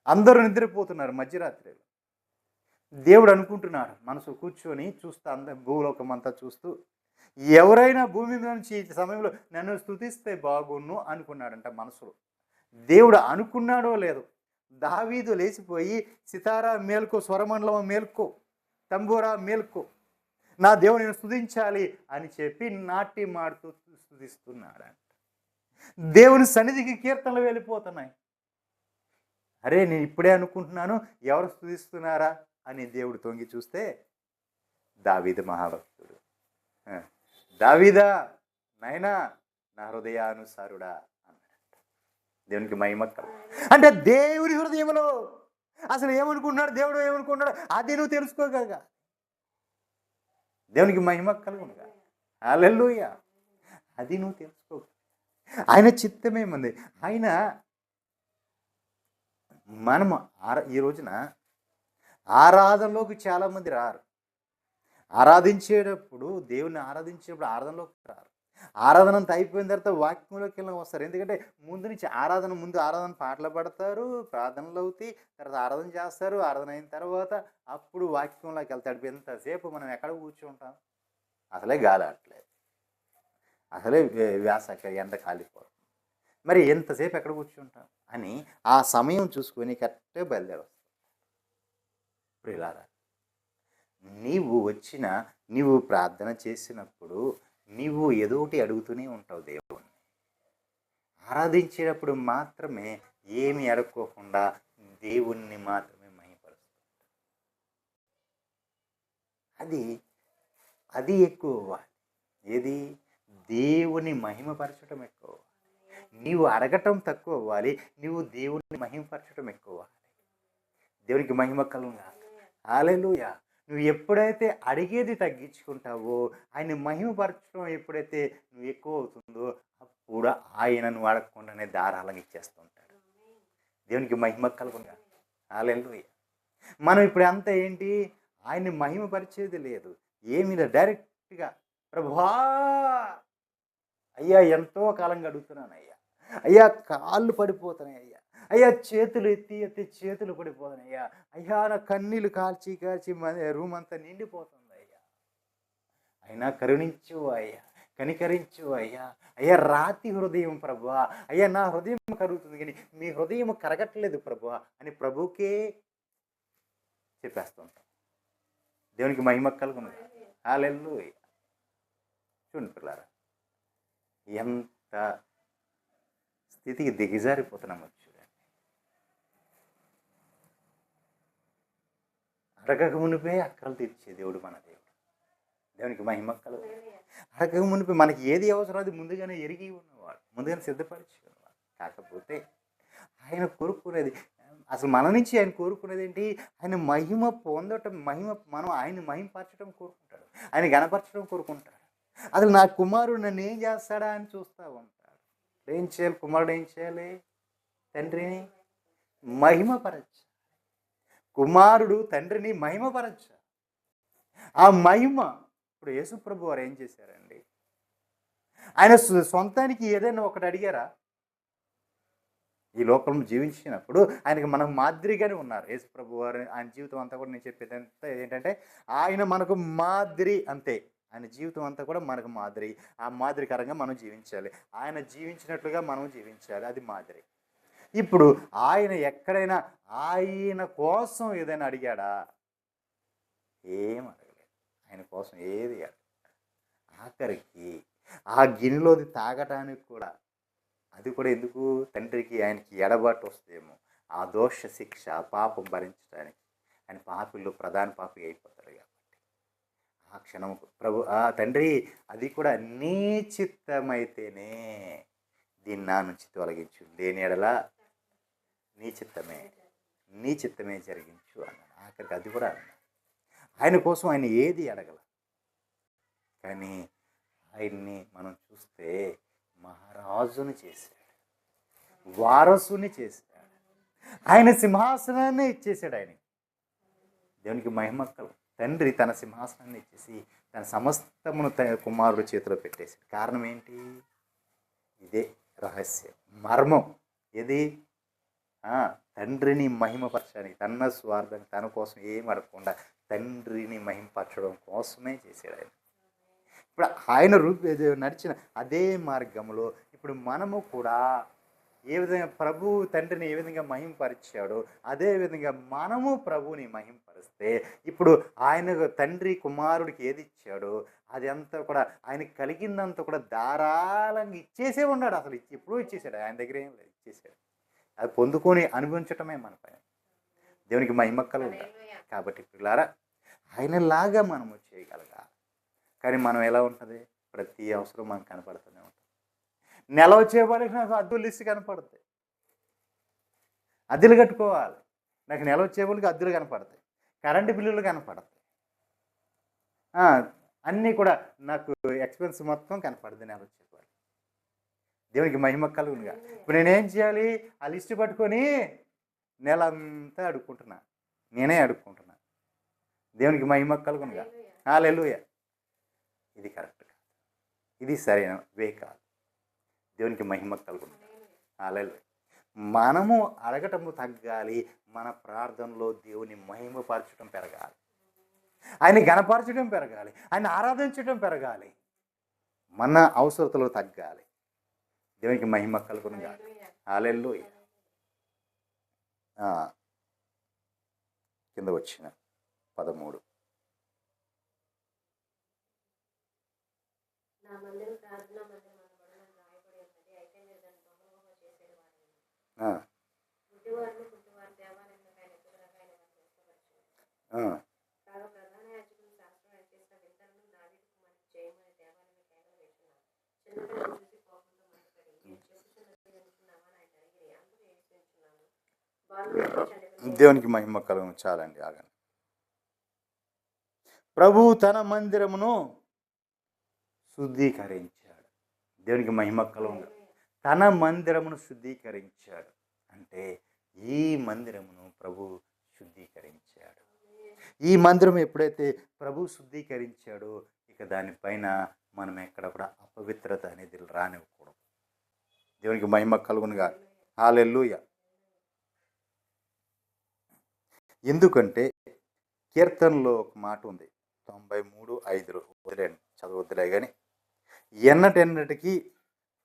అందరూ నిద్రపోతున్నారు మధ్యరాత్రిలో. దేవుడు అనుకుంటున్నాడు, మనసు కూర్చొని చూస్తూ, భూలోకం అంతా చూస్తూ, ఎవరైనా భూమి మీద నుంచి ఈ సమయంలో నన్ను స్తుతిస్తే బాగున్ను అనుకున్నాడంట మనసులో. దేవుడు అనుకున్నాడో లేదో, దావీదు లేచిపోయి సితారా మేల్కో, స్వరమండలం మేల్కో, తంబూరా మేల్కో, నా దేవుని స్తుతించాలి అని చెప్పి నాట్యం ఆడుతూ స్తుతిస్తున్నాడంట. దేవుని సన్నిధికి కీర్తనలు వెళ్ళిపోతున్నాయి. అరే నేను ఇప్పుడే అనుకుంటున్నాను, ఎవరు స్తుతిస్తున్నారా అని దేవుడు తొంగి చూస్తే దావీదు మహాభక్తుడు. దావీదా నైనా నా హృదయానుసారుడా అన్నాడు. దేవునికి మహిమ కలుగు. అంటే దేవుని హృదయంలో అసలు ఏమనుకుంటున్నాడు, దేవుడు ఏమనుకుంటున్నాడు, అది నువ్వు తెలుసుకోగలగా. దేవునికి మహిమ కలుగునుగా. హల్లెలూయా. అది నువ్వు తెలుసుకో. ఆయన చిత్తమేముంది? ఆయన మనము ఈ రోజున ఆరాధనలోకి చాలామంది రారు. ఆరాధించేటప్పుడు, దేవుని ఆరాధించేటప్పుడు ఆరాధనలోకి రారు. ఆరాధన అంతా అయిపోయిన తర్వాత వాక్యంలోకి వెళ్ళి వస్తారు. ఎందుకంటే ముందు నుంచి ఆరాధన పాటలు పాడతారు, ప్రార్థనలు అవుతాయి, తర్వాత ఆరాధన చేస్తారు. ఆరాధన అయిన తర్వాత అప్పుడు వాక్యంలోకి వెళ్తాడు. ఎంతసేపు మనం ఎక్కడ కూర్చుంటాం? అసలే గాలి ఆడట్లేదు, అసలే ఎండ కాలిపోతుంది, మరి ఎంతసేపు ఎక్కడ కూర్చుంటాం అని ఆ సమయం చూసుకొని కరెక్ట్గా బయలుదేరి వస్తాం. ప్రియులారా, నీవు ప్రార్థన చేసినప్పుడు నీవు ఏదోటి అడుగుతూనే ఉంటావు దేవుణ్ణి. ఆరాధించేటప్పుడు మాత్రమే ఏమి అడుక్కోకుండా దేవుణ్ణి మాత్రమే మహిమపరుస్తావు. అది ఎక్కువ అవ్వాలి. ఏది? దేవుని మహిమపరచడం ఎక్కువ అవ్వాలి. నీవు అడగటం తక్కువ అవ్వాలి, నీవు దేవుణ్ణి మహిమపరచడం ఎక్కువ అవ్వాలి. దేవునికి మహిమ కలుగుగా. హల్లెలూయా. నువ్వు ఎప్పుడైతే అడిగేది తగ్గించుకుంటావో, ఆయన మహిమపరచడం ఎప్పుడైతే నువ్వు ఎక్కువ అవుతుందో, అప్పుడు ఆయన నువ్వు అడగకుండానే ధారాళంగా ఇచ్చేస్తుంటాడు. దేవునికి మహిమ కలుగుగా. హల్లెలూయా. మనం ఇప్పుడు అంతా ఏంటి? ఆయన్ని మహిమపరిచేది లేదు, ఏమీ లేదు. డైరెక్ట్గా ప్రభువా అయ్యా ఎంతో కాలంగా అడుగుతున్నాను అయ్యా, అయ్యా కాళ్ళు పడిపోతున్నాయి అయ్యా, అయ్యా చేతులు ఎత్తి ఎత్తి చేతులు పడిపోతున్నాయి అయ్యా, అయ్యా నా కన్నీళ్ళు కాల్చి కాల్చి రూమ్ అంతా నిండిపోతుంది అయ్యా, అయినా కరుణించు అయ్యా, కనికరించు అయ్యా, అయ్యా రాతి హృదయం ప్రభువా, అయ్యా నా హృదయం కరుగుతుంది కానీ మీ హృదయం కరగట్లేదు ప్రభువా అని ప్రభుకే చెప్పేస్తుంటాం. దేవునికి మహిమ కలుగును. హల్లెలూయా. చూడండి పిల్లారా, ఎంత స్థితికి దిగజారిపోతున్నామో చూడండి. అడగక మునిపే అక్కలు తీర్చే దేవుడు మన దేవుడు. దేవునికి మహిమ కలుగు. అడగక మునిపే మనకి ఏది అవసరం అది ముందుగానే ఎరిగి ఉన్నవాడు, ముందుగానే సిద్ధపరిచుకున్నవాడు. కాకపోతే ఆయన కోరుకునేది అసలు మన నుంచి ఆయన కోరుకునేది ఏంటి? ఆయన మహిమ పొందటం, మనం ఆయన్ని మహిమపరచడం కోరుకుంటాడు, ఆయన గణపరచడం కోరుకుంటాడు. అసలు నా కుమారుడు నన్ను ఏం చేస్తాడా అని చూస్తూ ఉంటాడు. ఏం చేయాలి కుమారుడు? ఏం చేయాలి? తండ్రిని మహిమపరచ. కుమారుడు తండ్రిని మహిమపరచ. ఆ మహిమ ఇప్పుడు యేసు ప్రభు వారు ఏం చేశారండి? ఆయన సొంతానికి ఏదైనా ఒకటి అడిగారా? ఈ లోకంలో జీవించినప్పుడు ఆయనకి మనకు మాదిరిగానే ఉన్నారు యేసు ప్రభు వారు. ఆయన జీవితం అంతా కూడా నేను చెప్పేది అంతా ఏంటంటే ఆయన మనకు మాదిరి, అంతే. ఆయన జీవితం అంతా కూడా మనకు మాదిరి. ఆ మాదిరికరంగా మనం జీవించాలి, ఆయన జీవించినట్లుగా మనం జీవించాలి, అది మాదిరి. ఇప్పుడు ఆయన ఎక్కడైనా ఆయన కోసం ఏదైనా అడిగాడా? ఏం అడగలేదు. ఆయన కోసం ఏది అడగలేదు. ఆఖరికి ఆ గిన్నెలోది తాగటానికి కూడా, అది కూడా ఎందుకు? తండ్రికి ఆయనకి ఎడబాటు వస్తేమో ఆ దోష శిక్ష పాపం భరించడానికి. ఆయన పాపిల్లో ప్రధాన పాపి అయిపోతాడు కాబట్టి ఆ క్షణం ఆ తండ్రి అది కూడా నీ చిత్తమైతేనే దీన్ని నా నుంచి తొలగించు, లేని ఎడల నీ చిత్తమే జరిగించు అన్నాడు. ఆఖరికి అది కూడా అన్నాడు. ఆయన కోసం ఆయన ఏది అడగల. కానీ ఆయన్ని మనం చూస్తే మహారాజుని చేశాడు, వారసుని చేశాడు, ఆయన సింహాసనాన్ని ఇచ్చేసాడు. ఆయన దేవునికి మహిమక్కలు. తండ్రి తన సింహాసనాన్ని ఇచ్చేసి తన సమస్తమును కుమారుడు చేతిలో పెట్టేశాడు. కారణం ఏంటి? ఇదే రహస్యం, మర్మం. ఏది? తండ్రిని మహిమపరచడానికి, తన స్వార్థాన్ని తన కోసం ఏం అడగకుండా తండ్రిని మహిమపరచడం కోసమే చేశాడు ఆయన. ఇప్పుడు ఆయన నడిచిన అదే మార్గంలో ఇప్పుడు మనము కూడా ఏ విధంగా ప్రభు తండ్రిని ఏ విధంగా మహిమపరిచాడో అదే విధంగా మనము ప్రభుని మహిమపరిస్తే ఇప్పుడు ఆయన తండ్రి కుమారుడికి ఏది ఇచ్చాడో అది అంతా కూడా ఆయనకి కలిగిందంతా కూడా ధారాళంగా ఇచ్చేసే ఉన్నాడు. అసలు ఎప్పుడూ ఇచ్చేసాడు, ఆయన దగ్గర ఏం లేదు, ఇచ్చేసాడు. అది పొందుకొని అనుభవించటమే మన పైన. దేవునికి మహిమక్కలు ఉంటాయి. కాబట్టి పిల్లారా ఆయనలాగా మనము చేయగలగాలి. కానీ మనం ఎలా ఉంటుంది? ప్రతి అవసరం మనకు కనపడుతూనే ఉంటుంది. నెల వచ్చేవారికి నాకు అద్దెలు ఇస్తే కనపడతాయి, అద్దెలు కట్టుకోవాలి. నాకు నెల వచ్చేవాళ్ళకి అద్దెలు కనపడతాయి, కరెంటు బిల్లులు కనపడతాయి, అన్నీ కూడా నాకు ఎక్స్పెన్స్ మొత్తం కనపడుతుంది నెల వచ్చేవాళ్ళు. దేవునికి మహిమ కలుగునుగా. ఇప్పుడు నేనేం చేయాలి? ఆ లిస్టు పట్టుకొని నెల అంతా అడుక్కుంటున్నా, నేనే అడుక్కుంటున్నా. దేవునికి మహిమ కలుగునుగా. హల్లెలూయా. ఇది కరెక్ట్ కాదు, ఇది సరైన వే కాదు. దేవునికి మహిమ కలుగును. హల్లెలూయా. మనము అడగటము తగ్గాలి, మన ప్రార్థనలో దేవుని మహిమపరచడం పెరగాలి, ఆయన గణపరచడం పెరగాలి, ఆయన ఆరాధించడం పెరగాలి, మన అవసరతలు తగ్గాలి. దేవునికి మహిమ కలుగును గాక. హల్లెలూయా. కింద వచ్చిన 13 ఆ, ఆ, దేవునికి మహిమ కలుగును. చాలండి, ఆగండి. ప్రభువు తన మందిరమును శుద్ధీకరించాడు. దేవునికి మహిమ కలుగును. తన మందిరమును శుద్ధీకరించాడు అంటే ఈ మందిరమును ప్రభు శుద్ధీకరించాడు. ఈ మందిరం ఎప్పుడైతే ప్రభు శుద్ధీకరించాడో ఇక దానిపైన మనం ఎక్కడ కూడా అపవిత్రత అనేది రానివ్వకూడదు. దేవునికి మహిమ కలుగునుగా. హల్లెలూయా. ఎందుకంటే కీర్తనలో ఒక మాట ఉంది, 93:5. వదిలేండి, చదవద్దులే కానీ, ఎన్నటెన్నటికీ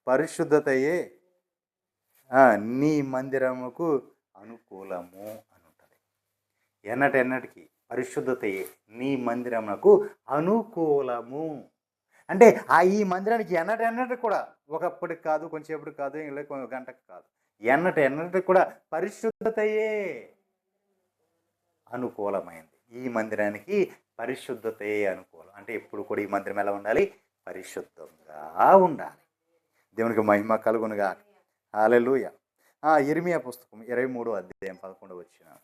పరిశుద్ధతయే నీ మందిరముకు అనుకూలము అని ఉంటుంది. ఎన్నటెన్నటికి పరిశుద్ధతయే నీ మందిరమునకు అనుకూలము అంటే ఈ మందిరానికి ఎన్నటెన్నటికి కూడా, ఒకప్పటికి కాదు, కొంచెంసేపటికి కాదు, ఇలా గంటకు కాదు, ఎన్నటెన్నటికి కూడా పరిశుద్ధతయే అనుకూలమైంది. ఈ మందిరానికి పరిశుద్ధతయే అనుకూలం అంటే ఎప్పుడు కూడా ఈ మందిరం ఎలా ఉండాలి? పరిశుద్ధంగా ఉండాలి. దేవునికి మహిమ కలుగునుగా. హల్లెలూయా. ఇర్మియా పుస్తకం 23:11.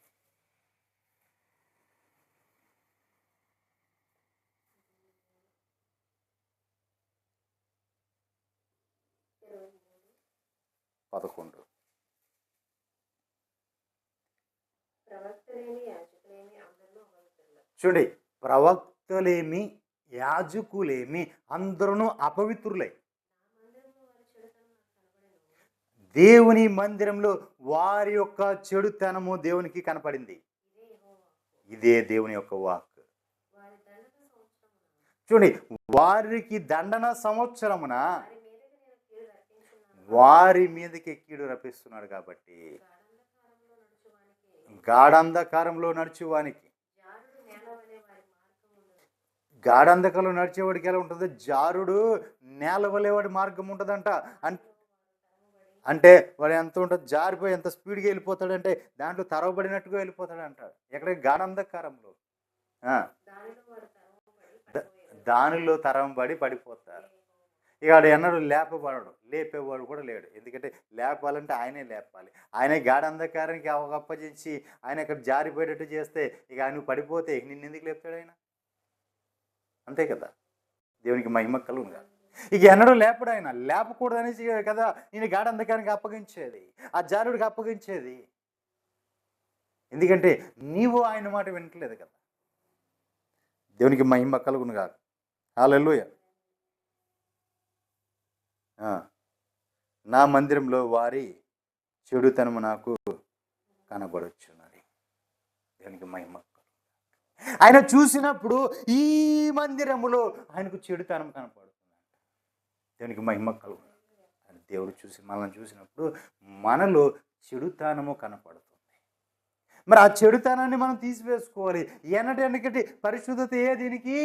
చూడండి, ప్రవక్తలేమి యాజకులేమి అందరూ అపవిత్రులై దేవుని మందిరంలో వారి యొక్క చెడుతనము దేవునికి కనపడింది. ఇదే దేవుని యొక్క వాక్. చూడండి, వారికి దండన సంవత్సరమున వారి మీదకి కీడు రప్పిస్తున్నాడు. కాబట్టి గాఢంధకారంలో నడుచువానికి, గాఢంధకారంలో నడిచేవాడికి ఎలా ఉంటుంది? జారుడు నేల వలేవాడి మార్గం ఉంటుందంట. అంటే వాడు ఎంత ఉంటుంది, జారిపోయి ఎంత స్పీడ్గా వెళ్ళిపోతాడంటే దాంట్లో తరవబడినట్టుగా వెళ్ళిపోతాడు అంటాడు. ఎక్కడ? గాఢంధకారంలో, దానిలో తరంబడి పడిపోతారు. ఇక ఆడు ఎన్నడూ లేపబడడు, లేపేవాడు కూడా లేడు. ఎందుకంటే లేపాలంటే ఆయనే లేపాలి. ఆయనే గాఢంధకారానికి అప్పగించి ఆయన ఇక్కడ జారిపోయేటట్టు చేస్తే ఇక ఆయన పడిపోతే నిన్ను ఎందుకు లేపుతాడు ఆయన? అంతే కదా. దేవునికి మహిమ కలుగునుగా. ఇక ఎన్నడూ లేపడు ఆయన. లేపకూడదు అనేసి కదా నేను గాఢంధకారానికి అప్పగించేది, ఆ జారుడికి అప్పగించేది. ఎందుకంటే నీవు ఆయన మాట వినట్లేదు కదా. దేవునికి మహిమ కలుగునుగా. హల్లెలూయా. నా మందిరంలో వారి చెడుతనము నాకు కనబడుచున్నది. దేవునికి మహిమ. ఆయన చూసినప్పుడు ఈ మందిరములో ఆయనకు చెడుతనం కనపడుతుంది. దేవునికి మహిమ కలుగు. దేవుడు మనల్ని చూసినప్పుడు మనలో చెడుతనము కనపడుతుంది. మరి ఆ చెడుతనాన్ని మనం తీసివేసుకోవాలి. ఎన్నటెన్నకటి పరిశుద్ధత దీనికి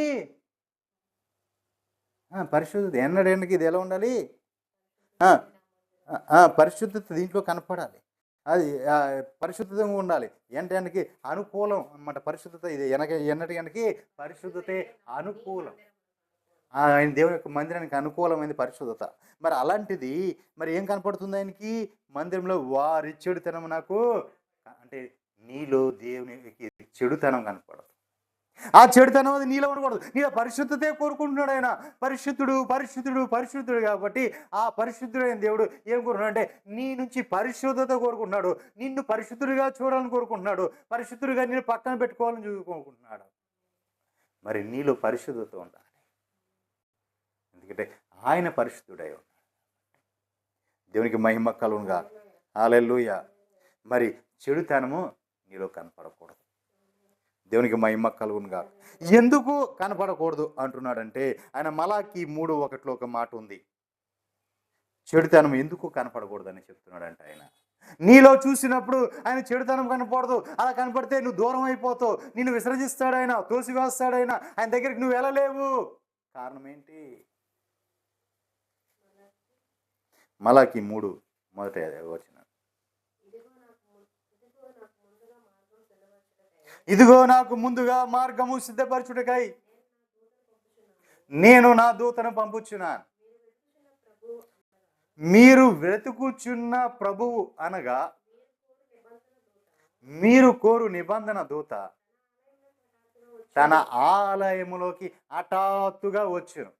పరిశుద్ధత ఎన్నడెన్నకి ఇది ఎలా ఉండాలి? పరిశుద్ధత దీంట్లో కనపడాలి. అది పరిశుద్ధంగా ఉండాలి. ఎంటకి అనుకూలం అన్నమాట. పరిశుద్ధత ఇది ఎన్నటికి పరిశుద్ధతే అనుకూలం. ఆయన దేవుని యొక్క మందిరానికి అనుకూలమైనది పరిశుద్ధత. మరి అలాంటిది మరి ఏం కనపడుతుంది ఆయనకి? మందిరంలో వారి చెడుతనం నాకు అంటే నీలో దేవునికి చెడుతనం కనపడదు. ఆ చెడుతనం అది నీలో ఉండకూడదు. నీలో పరిశుద్ధతే కోరుకుంటున్నాడు ఆయన. పరిశుద్ధుడు పరిశుద్ధుడు పరిశుద్ధుడు. కాబట్టి ఆ పరిశుద్ధుడైన దేవుడు ఏం కోరుకున్నాడు అంటే నీ నుంచి పరిశుద్ధత కోరుకుంటున్నాడు. నిన్ను పరిశుద్ధుడిగా చూడాలని కోరుకుంటున్నాడు. పరిశుద్ధుడిగా నిన్ను పక్కన పెట్టుకోవాలని కోరుకుంటున్నాడు. మరి నీలో పరిశుద్ధత ఉండాలి. ఎందుకంటే ఆయన పరిశుద్ధుడై ఉన్నాడు. దేవునికి మహిమ కలుగునుగా. హల్లెలూయా. మరి చెడుతనము నీలో కనపడకూడదు. దేవునికి మహిమ కలుగునుగా. ఎందుకు కనపడకూడదు అంటున్నాడంటే ఆయన మలాకి 3:1 ఒక మాట ఉంది. చెడుతనం ఎందుకు కనపడకూడదు అని చెప్తున్నాడంటే ఆయన నీలో చూసినప్పుడు ఆయన చెడుతనం కనపడదు. అలా కనపడితే నువ్వు దూరం అయిపోతావు. నిన్ను విసర్జిస్తాడు ఆయన, తోసివేస్తాడు ఆయన. ఆయన దగ్గరికి నువ్వు వెళ్ళలేవు. కారణం ఏంటి? మలాకి 3 మొదటి వచనం. ఇదిగో నాకు ముందుగా మార్గము సిద్ధపరచుటకై నేను నా దూతను పంపుచున్నాను. మీరు వెతుకుచున్న ప్రభువు అనగా మీరు కోరు నిబంధన దూత తన ఆలయములోకి హఠాత్తుగా వచ్చును.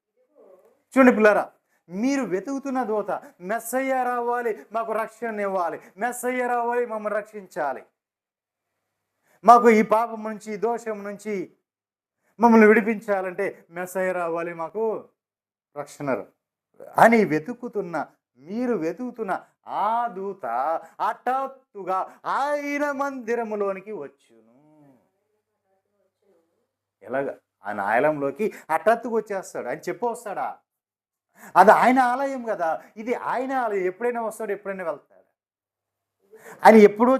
చూడండి పిల్లరా, మీరు వెతుకుతున్న దూత మెస్సయ్య రావాలి, మాకు రక్షణ ఇవ్వాలి, మెస్సయ్య రావాలి, మమ్మల్ని రక్షించాలి, మాకు ఈ పాపం నుంచి దోషం నుంచి మమ్మల్ని విడిపించాలంటే మెస్సయ్య రావాలి, మాకు రక్షణ అని మీరు వెతుకుతున్న ఆ దూత హఠాత్తుగా ఆయన మందిరములోనికి వచ్చును. ఎలాగ? ఆయన ఆలయంలోకి హఠాత్తుగా వచ్చేస్తాడు. ఆయన వస్తాడా? అది ఆయన ఆలయం కదా, ఇది ఆయన ఆలయం. ఎప్పుడైనా వస్తాడు, ఎప్పుడైనా వెళ్తాడు. ఆయన ఎప్పుడు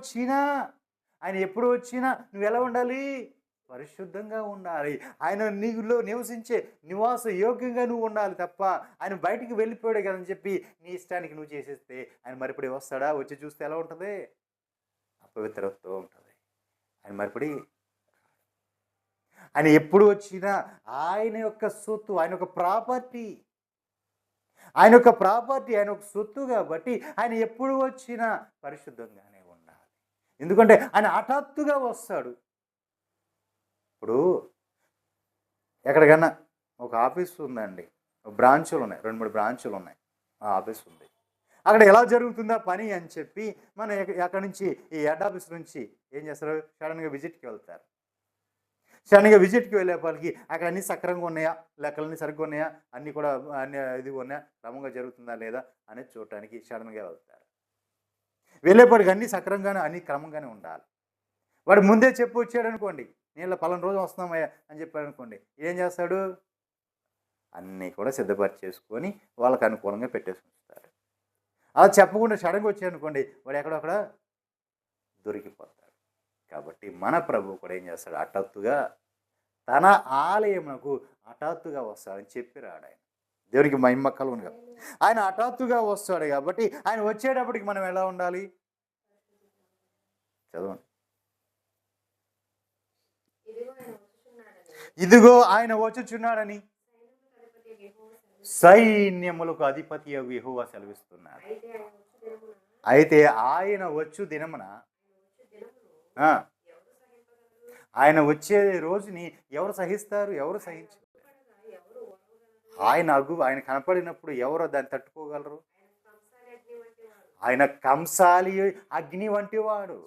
వచ్చినా నువ్వు ఎలా ఉండాలి? పరిశుద్ధంగా ఉండాలి. ఆయన నీలో నివసించే నివాస యోగ్యంగా నువ్వు ఉండాలి తప్ప ఆయన బయటికి వెళ్ళిపోయాడు కదని చెప్పి నీ ఇష్టానికి నువ్వు చేసేస్తే ఆయన మరిపడి వస్తాడా? వచ్చి చూస్తే ఎలా ఉంటుంది? అపవిత్రతో ఉంటుంది. ఆయన మరిపడి ఆయన ఎప్పుడు వచ్చినా ఆయన యొక్క సొత్తు, ఆయన యొక్క ప్రాపర్టీ, ఆయన యొక్క సొత్తు కాబట్టి ఆయన ఎప్పుడు వచ్చినా పరిశుద్ధంగానే ఉండాలి. ఎందుకంటే ఆయన హఠాత్తుగా వస్తాడు. ఇప్పుడు ఎక్కడికన్నా ఒక ఆఫీస్ ఉందండి, బ్రాంచులు ఉన్నాయి, 2-3 బ్రాంచులు ఉన్నాయి, ఆ ఆఫీస్ ఉంది. అక్కడ ఎలా జరుగుతుందా పని అని చెప్పి మనం అక్కడి నుంచి ఈ హెడ్ ఆఫీస్ నుంచి ఏం చేస్తారు? సడన్గా విజిట్కి వెళ్తారు. సడన్గా విజిట్కి వెళ్ళేపటికి అక్కడ అన్నీ సక్రంగా ఉన్నాయా, లెక్కలన్నీ సరిగ్గా ఉన్నాయా, అన్నీ కూడా ఇది ఉన్నాయా, క్రమంగా జరుగుతుందా లేదా అనేది చూడటానికి సడన్గా వెళ్తారు. వెళ్ళేపటికి అన్నీ సక్రంగానే అన్నీ క్రమంగానే ఉండాలి. వాడు ముందే చెప్పి వచ్చాడు అనుకోండి, నేను పలానా రోజు వస్తున్నామయ్యా అని చెప్పాడు అనుకోండి, ఏం చేస్తాడు? అన్నీ కూడా సిద్ధపరిచేసుకొని వాళ్ళకి అనుకూలంగా పెట్టేసి ఉంచుతాడు. అలా చెప్పకుండా సడన్గా వచ్చాడు అనుకోండి, వాడు ఎక్కడొక్కడ దొరికిపోతాడు. కాబట్టి మన ప్రభువు కూడా ఏం చేస్తాడు? హఠాత్తుగా తన ఆలయమునకు హఠాత్తుగా వస్తాడని చెప్పి రాడు. ఆయన దేవునికి మహిమ కలుగునుగా. ఆయన హఠాత్తుగా వస్తాడు కాబట్టి ఆయన వచ్చేటప్పటికి మనం ఎలా ఉండాలి? చదవండి. ఇదిగో ఆయన వచ్చుచున్నాడని సైన్యములకు అధిపతి యెహోవా సెలవిస్తున్నాడు. అయితే ఆయన వచ్చు దినమున, ఆయన వచ్చే రోజుని ఎవరు సహిస్తారు? ఎవరు సహించరు? ఆయన కనపడినప్పుడు ఎవరు దాన్ని తట్టుకోగలరు? ఆయన కంసాలి అగ్ని వంటి వాడు.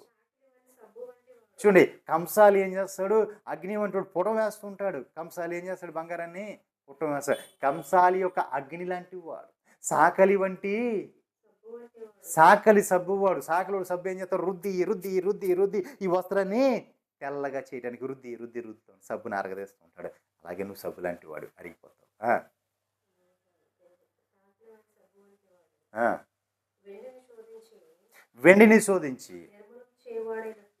చూడండి, కంసాలి ఏం చేస్తాడు? అగ్ని వంటి వాడు పుటం వేస్తుంటాడు. కంసాలి ఏం చేస్తాడు? బంగారాన్ని పుటం వేస్తాడు. కంసాలి యొక్క అగ్ని లాంటి వాడు. సాకలి సబ్బువాడు. సాకలి సబ్బు ఏం చేస్తాడు? రుద్ది ఈ వస్త్రాన్ని తెల్లగా చేయడానికి రుద్దుతాడు. సబ్బుని అరగదేస్తూ ఉంటాడు. అలాగే నువ్వు సబ్బు లాంటి వాడు, అరిగిపోతావు. వెండిని శోధించి,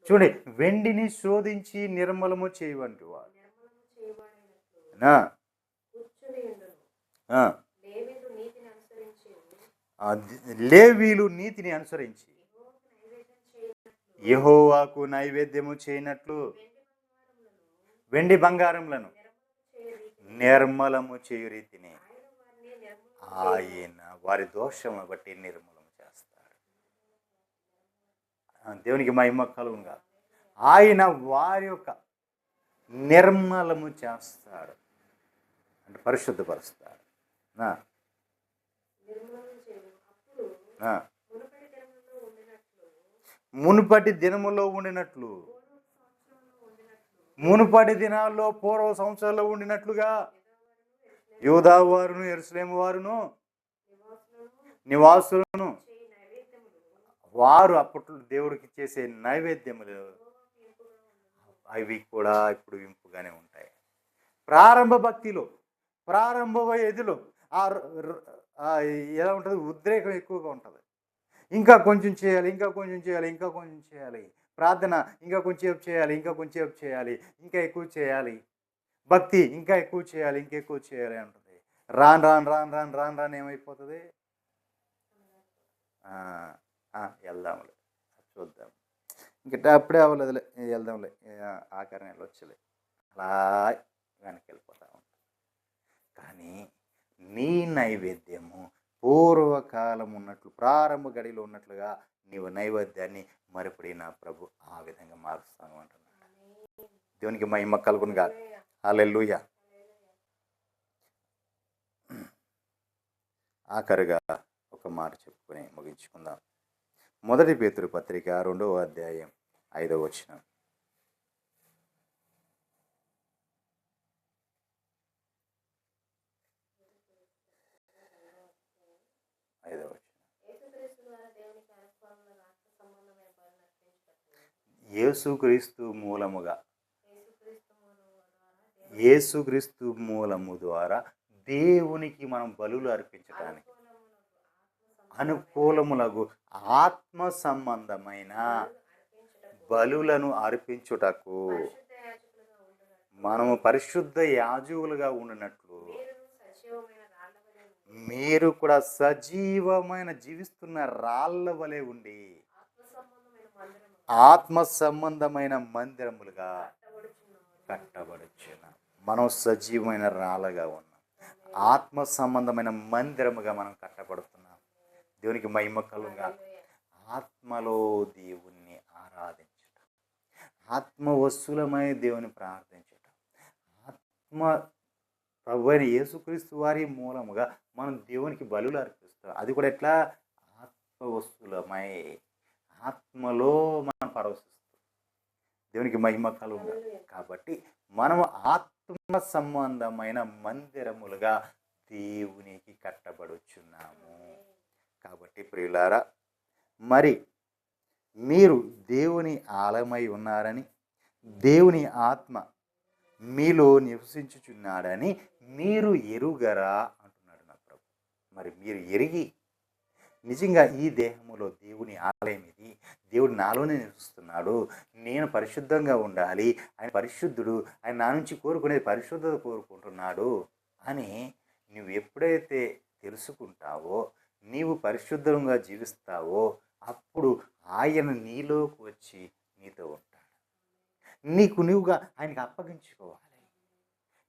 చూడండి, వెండిని శోధించి నిర్మలము చేయవంటి వాడు. లేవీలు నీతిని అనుసరించి యెహోవాకు నైవేద్యము చేయనట్లు వెండి బంగారములను నిర్మలము చేయు రీతిని ఆయన వారి దోషమును బట్టి నిర్మూలన చేస్తాడు. దేవునికి మహిమ కలుగునుగా. ఆయన వారి యొక్క నిర్మలము చేస్తాడు అంటే పరిశుద్ధపరుస్తాడు. మునుపటి దినములో ఉండినట్లు, మునుపటి దినాల్లో పూర్వ సంవత్సరాల్లో ఉండినట్లుగా యూదా వారును యెరూషలేము వారును నివాసులను వారు అప్పట్లో దేవుడికి చేసే నైవేద్యములు అవి కూడా ఇప్పుడు వింపుగానే ఉంటాయి. ప్రారంభ భక్తిలో, ప్రారంభ వయదిలో ఎలా ఉంటుంది? ఉద్రేకం ఎక్కువగా ఉంటుంది. ఇంకా కొంచెం చేయాలి, ఇంకా కొంచెం చేయాలి, ఇంకా కొంచెం చేయాలి. ప్రార్థన ఇంకా కొంచెం చేయాలి, ఇంకా కొంచెం చేయాలి, ఇంకా ఎక్కువ చేయాలి. భక్తి ఇంకా ఎక్కువ చేయాలి, ఇంకా ఎక్కువ చేయాలి అంటుంది. రాను రాను రాను రాను రాను రాను ఏమైపోతుంది? ఆ, వెళ్దాంలే, చూద్దాం, ఇంకా అప్పుడే అవ్వలేదులే, వెళ్దాంలే, ఆఖరి నెల వచ్చలే, అలా వెనక్కి వెళ్ళిపోతా ఉంటాం. కానీ నీ నైవేద్యము పూర్వకాలం ఉన్నట్లు, ప్రారంభ గడిలో ఉన్నట్లుగా నీవు నైవేద్యాన్ని మరుపుడి నా ప్రభు ఆ విధంగా మారుస్తాను అంటున్నాడు. దేవునికి మహిమ కలుగును గాక. హల్లెలూయా. ఆఖరుగా ఒక మాట చెప్పుకొని ముగించుకుందాం. 1 పేతురు పత్రిక 2వ అధ్యాయం 5వ వచనం. యేసుక్రీస్తు మూలముగా, యేసుక్రీస్తు మూలము ద్వారా దేవునికి మనం బలులు అర్పించడానికి అనుకూలములకు ఆత్మ సంబంధమైన బలులను అర్పించుటకు మనము పరిశుద్ధ యాజకులుగా ఉండినట్లు మీరు కూడా సజీవమైన జీవిస్తున్న రాళ్ళ వలె ఉండి ఆత్మ సంబంధమైన మందిరములుగా కట్టబడుచున్న. మనం సజీవమైన రాళ్ళగా ఉన్నాం, ఆత్మ సంబంధమైన మందిరముగా మనం కట్టబడుతున్నాం. దేవునికి మహిమ కలుగుగా. ఆత్మలో దేవుణ్ణి ఆరాధించటం, ఆత్మ వస్తువులమై దేవుని ప్రార్థించటం, ఆత్మ ప్రభు అయిన యేసుక్రీస్తు వారి మూలముగా మనం దేవునికి బలులు అర్పిస్తాం. అది కూడా ఎట్లా? ఆత్మ వస్తువులమై, ఆత్మలో మనం పరవశిస్తాం. దేవునికి మహిమ కలుగుగా. కాబట్టి మనము ఆత్మ సంబంధమైన మందిరములుగా దేవునికి కట్టబడుచున్నాము. కాబట్టి ప్రియులారా, మరి మీరు దేవుని ఆలయమై ఉన్నారని, దేవుని ఆత్మ మీలో నివసించుచున్నాడని మీరు ఎరుగరా అంటున్నాడు నా ప్రభు. మరి మీరు ఎరిగి నిజంగా ఈ దేహములో దేవుని ఆలయం ఇది, దేవుడు నాలోనే నివసిస్తున్నాడు, నేను పరిశుద్ధంగా ఉండాలి, ఆయన పరిశుద్ధుడు, ఆయన నా నుంచి కోరుకునేది పరిశుద్ధత కోరుకుంటున్నాడు అని నువ్వు ఎప్పుడైతే తెలుసుకుంటావో, నీవు పరిశుద్ధంగా జీవిస్తావో, అప్పుడు ఆయన నీలోకి వచ్చి నీతో ఉంటాడు. నీకు నువ్వుగా ఆయనకు అప్పగించుకోవాలి,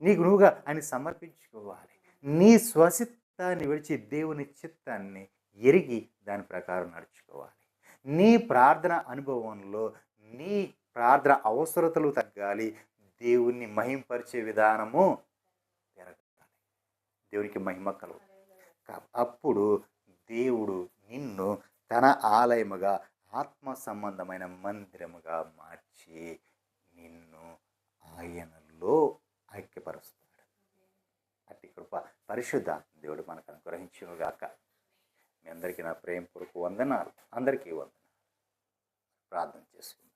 నీకు నువ్వుగా ఆయన సమర్పించుకోవాలి. నీ స్వచిత్తాన్ని విడిచి దేవుని చిత్తాన్ని ఎరిగి దాని ప్రకారం నడుచుకోవాలి. నీ ప్రార్థన అనుభవంలో నీ ప్రార్థన అవసరతలు తగ్గాలి, దేవుణ్ణి మహింపరిచే విధానము పెరగాలి. దేవునికి మహిమ కలుగు. అప్పుడు దేవుడు నిన్ను తన ఆలయముగా, ఆత్మ సంబంధమైన మందిరముగా మార్చి నిన్ను ఆయనలో ఐక్యపరుస్తాడు. అట్టి కృప పరిశుద్ధ దేవుడు మనకు అనుగ్రహించునుగాక. మీ అందరికీ నా ప్రేమపూర్వక వందనాలు. అందరికీ వందనాలు. ప్రార్థన చేసుకుందాం.